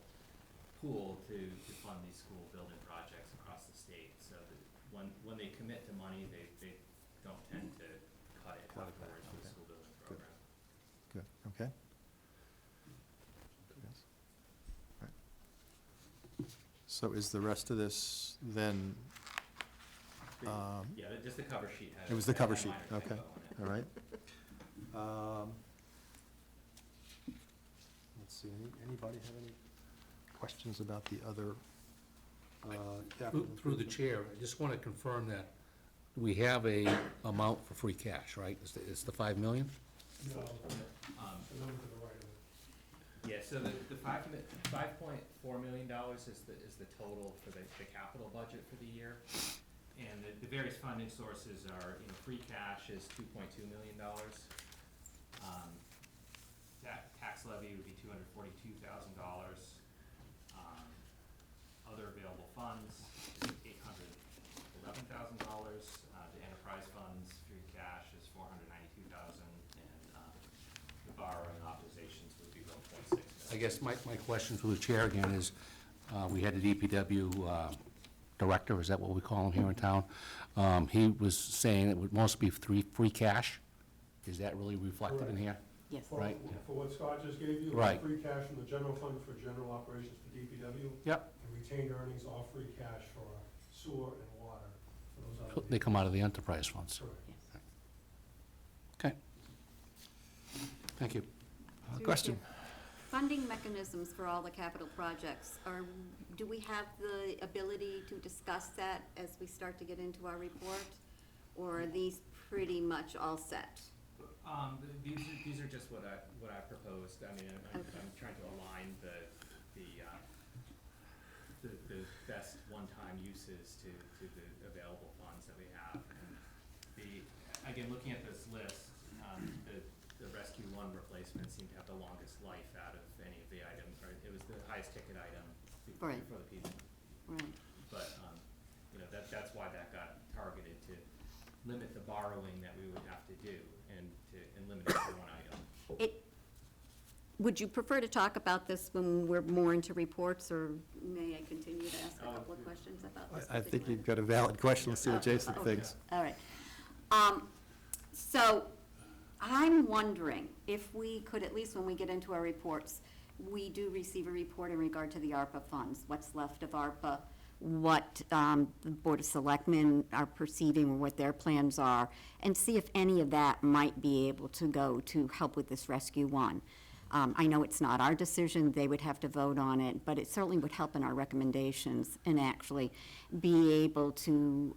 pool to fund these school building projects across the state. So that when they commit to money, they don't tend to cut it Cut it back, afterwards with the okay. school building Good. program. Good, okay. Yes. All right. So is the rest of this then, Yeah, just the cover sheet had. it was the cover had a sheet, minor okay, typo in it. all right. Let's see, anybody have any questions about the other capital? Through the chair, I just want to confirm that we have a amount for free cash, right? It's the 5 million? No, Um, the number to the right of it. Yeah, so the $5.4 million is the total for the capital budget for the year. And the various funding sources are, free cash is $2.2 million. Tax levy would be $242,000. Other available funds is $811,000. The enterprise funds, free cash is $492,000, and the borrowing authorizations would be $1.6 million. I guess my question through the chair again is, we had the DPW director, is that what we call him here in town? He was saying it would mostly be free cash. Is that really reflected in here? Yes. Right. For what Scott just gave you, Right. free cash from the general fund for general operations for DPW, Yep. and retained earnings, all free cash for sewer and water, for those other. They come out of the enterprise funds. Correct. Okay. Thank you. Through the Question? chair. Funding mechanisms for all the capital projects, do we have the ability to discuss that as we start to get into our report? Or are these pretty much all set? These are just what I proposed. I'm trying to align the best one-time uses to the available funds that we have. And again, looking at this list, the the Rescue 1 replacement seemed to have the longest life out of any of the items, or it was the highest ticket item Right. before the PD. Right. But, you know, that's why that got targeted, to limit the borrowing that we would have to do and limit it to one item. Would you prefer to talk about this when we're more into reports, or may I continue to ask a couple of questions about this? I think particular you've got a valid question. Let's see what Jason Okay. thinks. All right. So I'm wondering if we could, at least when we get into our reports, we do receive a report in regard to the ARPA funds, what's left of ARPA, what the Board of Selectmen are perceiving, or what their plans are, and see if any of that might be able to go to help with this Rescue 1. I know it's not our decision, they would have to vote on it, but it certainly would help in our recommendations and actually be able to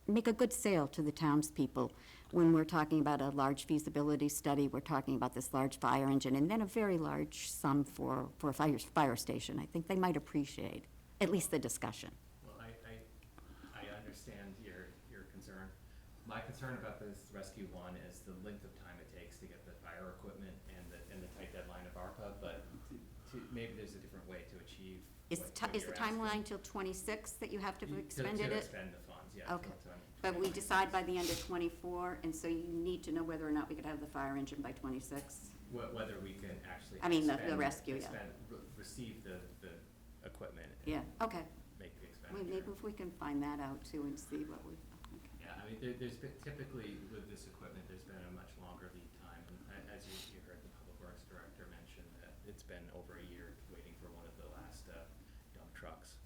make a good sale to the townspeople. When we're talking about a large feasibility study, we're talking about this large fire engine, and then a very large sum for a fire station. I think they might appreciate at least the discussion. Well, I understand your concern. My concern about this Rescue 1 is the length of time it takes to get the fire equipment and the tight deadline of ARPA, but maybe there's a different way to achieve Is what is the you're asking. timeline till 26 that you have to have expended To it? expend the funds, yeah. Okay. till But we 2026. decide by the end of 24, and so you need to know whether or not we could have the fire engine by 26? Whether we can actually. I mean, the expend- rescue, yeah. Receive the equipment. and Yeah, okay. Make the Well, expenditure. maybe if we can find that out too and see what we, Yeah, I mean, there's been, typically with this equipment, there's been a much longer lead time. And as you heard the Public Works Director mention, that it's been over a year waiting for one of the last dump trucks.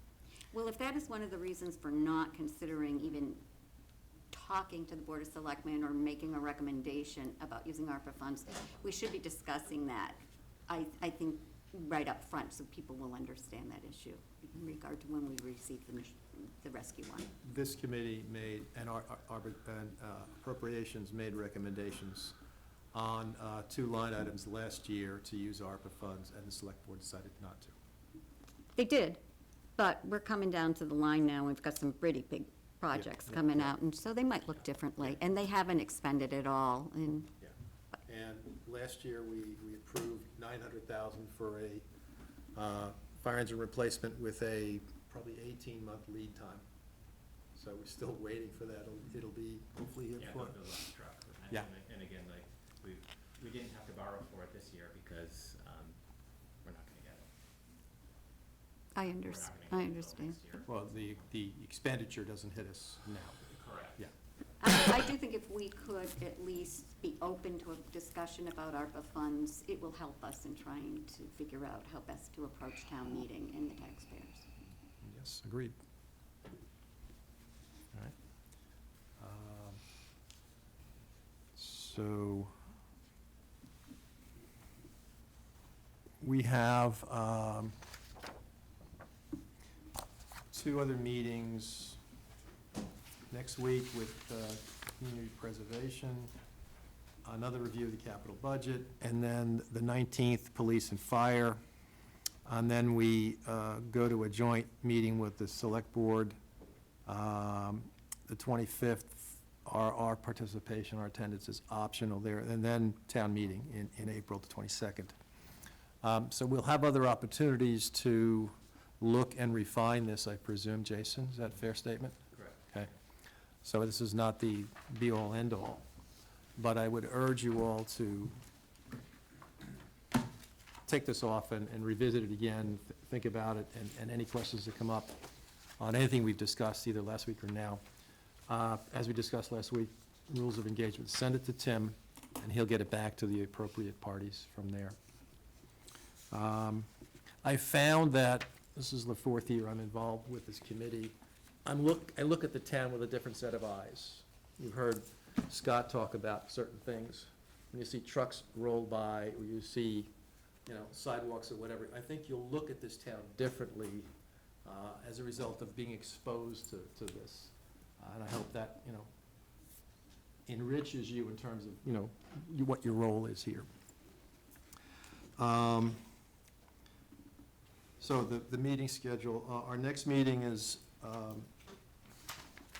well, if that is one of the reasons for not considering even talking to the Board of Selectmen or making a recommendation about using ARPA funds, we should be discussing that, I think, right up front, so people will understand that issue in regard to when we receive the Rescue 1. This committee made, and appropriations made recommendations on 2 line items last year to use ARPA funds, and the select board decided not to. They did, but we're coming down to the line now, we've got some pretty big projects yeah, coming yeah. out, and so they might look differently, and they haven't expended it all, and, Yeah. And last year, we approved $900,000 for a fire engine replacement with a probably 18-month lead time. So we're still waiting for that. It'll be hopefully here Yeah, for. the last truck. Yeah. And again, like, we didn't have to borrow for it this year because we're not gonna get it. I We're not gonna get it until understand. next year. Well, the expenditure doesn't hit us now. Correct. Yeah. I do think if we could at least be open to a discussion about ARPA funds, it will help us in trying to figure out how best to approach town meeting and the taxpayers. Yes, agreed. All right. So we have 2 other meetings next week with community preservation, another review of the capital budget, and then the 19th, police and fire. And then we go to a joint meeting with the select board, the 25th. Our participation, our attendance is optional there, and then town meeting in April the 22nd. So we'll have other opportunities to look and refine this, I presume, Jason, is that a fair statement? Correct. Okay. So this is not the be-all, end-all, but I would urge you all to take this off and revisit it again, think about it, and any questions that come up on anything we've discussed, either last week or now. As we discussed last week, rules of engagement, send it to Tim, and he'll get it back to the appropriate parties from there. I found that, this is the 4th year I'm involved with this committee, I look at the town with a different set of eyes. You've heard Scott talk about certain things. When you see trucks roll by, or you see, sidewalks or whatever, I think you'll look at this town differently as a result of being exposed to this. And I hope that, enriches you in terms of, what your role is here. So the meeting schedule, our next meeting is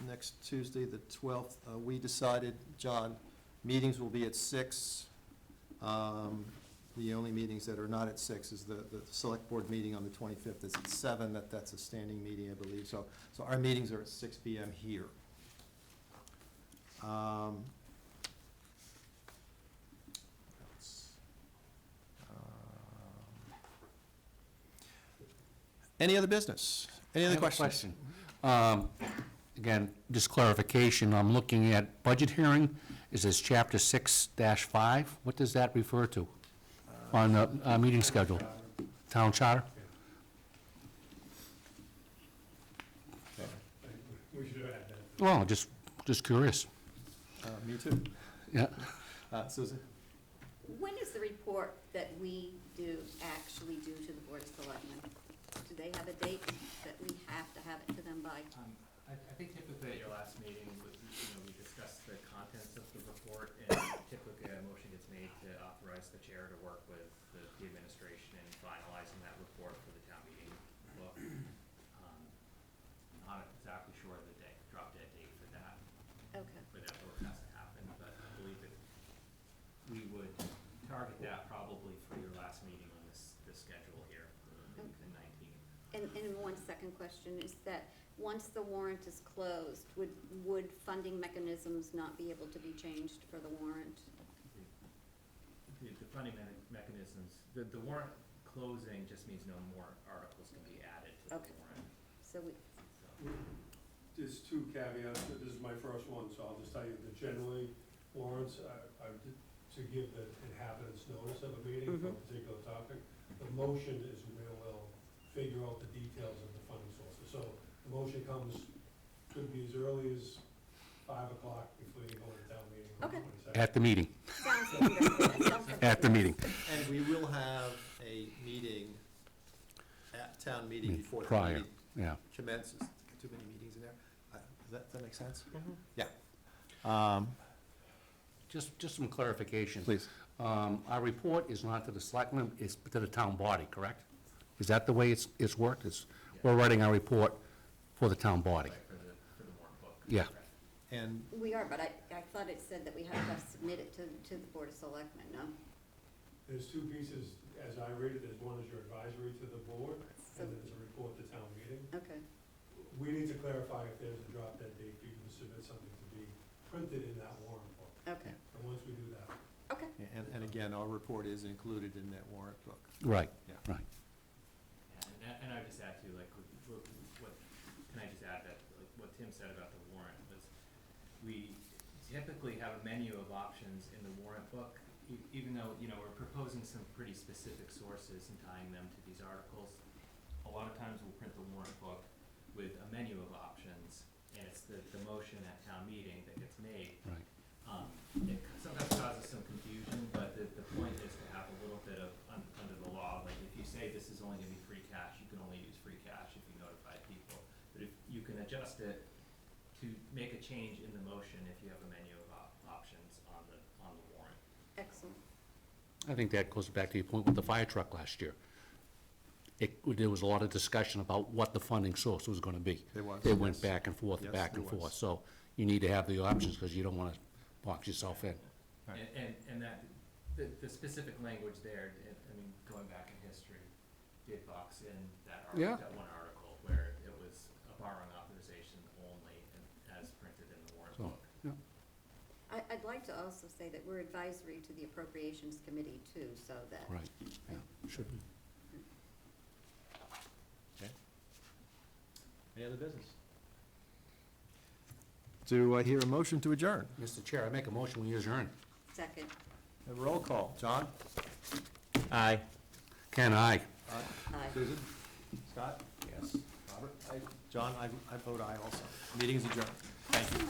next Tuesday, the 12th. We decided, John, meetings will be at 6. The only meetings that are not at 6 is the select board meeting on the 25th is at 7. That's a standing meeting, I believe. So our meetings are at 6 PM here. Any other business? Any I other have a questions? question. Again, just clarification, I'm looking at budget hearing, it says chapter 6-5, what does that refer to on the meeting schedule? Town charter? We should have had that. Well, just curious, Me too. yeah. Susan? When is the report that we do actually do to the Board of Selectmen? Do they have a date that we have to have it to them by? I think typically at your last meeting, we discussed the contents of the report, and typically a motion gets made to authorize the chair to work with the administration in finalizing that report for the town meeting book. Not exactly sure of the drop dead date for that, Okay. where that work has to happen, but I believe that we would target that probably for your last meeting on this schedule here, the 19th. And one second question is that, once the warrant is closed, would funding mechanisms not be able to be changed for the warrant? The funding mechanisms, the warrant closing just means no more articles can be added to the Okay. warrant. So we, So, There's two caveats, this is my first one, so I'll just tell you that generally warrants, to give the inhabitants notice of a meeting for a particular topic. The motion is where we'll figure out the details of the funding sources. So the motion could be as early as 5 o'clock before you go to town meeting on the Okay. 22nd. At the meeting, sounds good. That sounds like at the meeting, And we will have a meeting at town meeting before the prior, meeting yeah. commences. Too many meetings in there? Does that make sense? Yeah. Just some clarification. Please. Our report is not to the selectmen, it's to the town body, correct? Is that the way it's worked? We're writing our report for the town body? right, for the warrant book. Yeah. And We are, but I thought it said that we have to submit it to the Board of Selectmen, no? There's two pieces, as I read it, there's one is your advisory to the board, So, and there's a report to town meeting. okay, We need to clarify if there's a drop dead date for you to submit something to be printed in that warrant book. okay, And once we do that, okay. and again, our report is included in that warrant book. Right, Yeah. right. Yeah, and I would just add too, like, what, can I just add that, like, what Tim said about the warrant was, we typically have a menu of options in the warrant book, even though, we're proposing some pretty specific sources and tying them to these articles. A lot of times we'll print the warrant book with a menu of options, and it's the motion at town meeting that gets made. Right. It sometimes causes some confusion, but the point is to have a little bit of, under the law, like if you say this is only gonna be free cash, you can only use free cash if you notify people. But if you can adjust it to make a change in the motion if you have a menu of options on the warrant. Excellent. I think that goes back to your point with the fire truck last year. There was a lot of discussion about what the funding source was gonna be. There was, It went yes. back and forth, Yes, back there and was. forth, so you need to have the options, because you don't wanna box yourself in. Right. And that, the specific language there, going back in history, did box in that Yeah. that one article where it was a borrowing authorization only and as printed in the warrant So, book. yeah. I'd like to also say that we're advisory to the Appropriations Committee too, so that. Right, yeah, should be. Any other business? Do I hear a motion to adjourn? Mr. Chair, I make a motion, we adjourn. Second. A roll call. John? Aye. Ken, aye. Aye. Susan? Scott? Yes. Robert? John, I vote aye also. Meeting is adjourned. Thank you.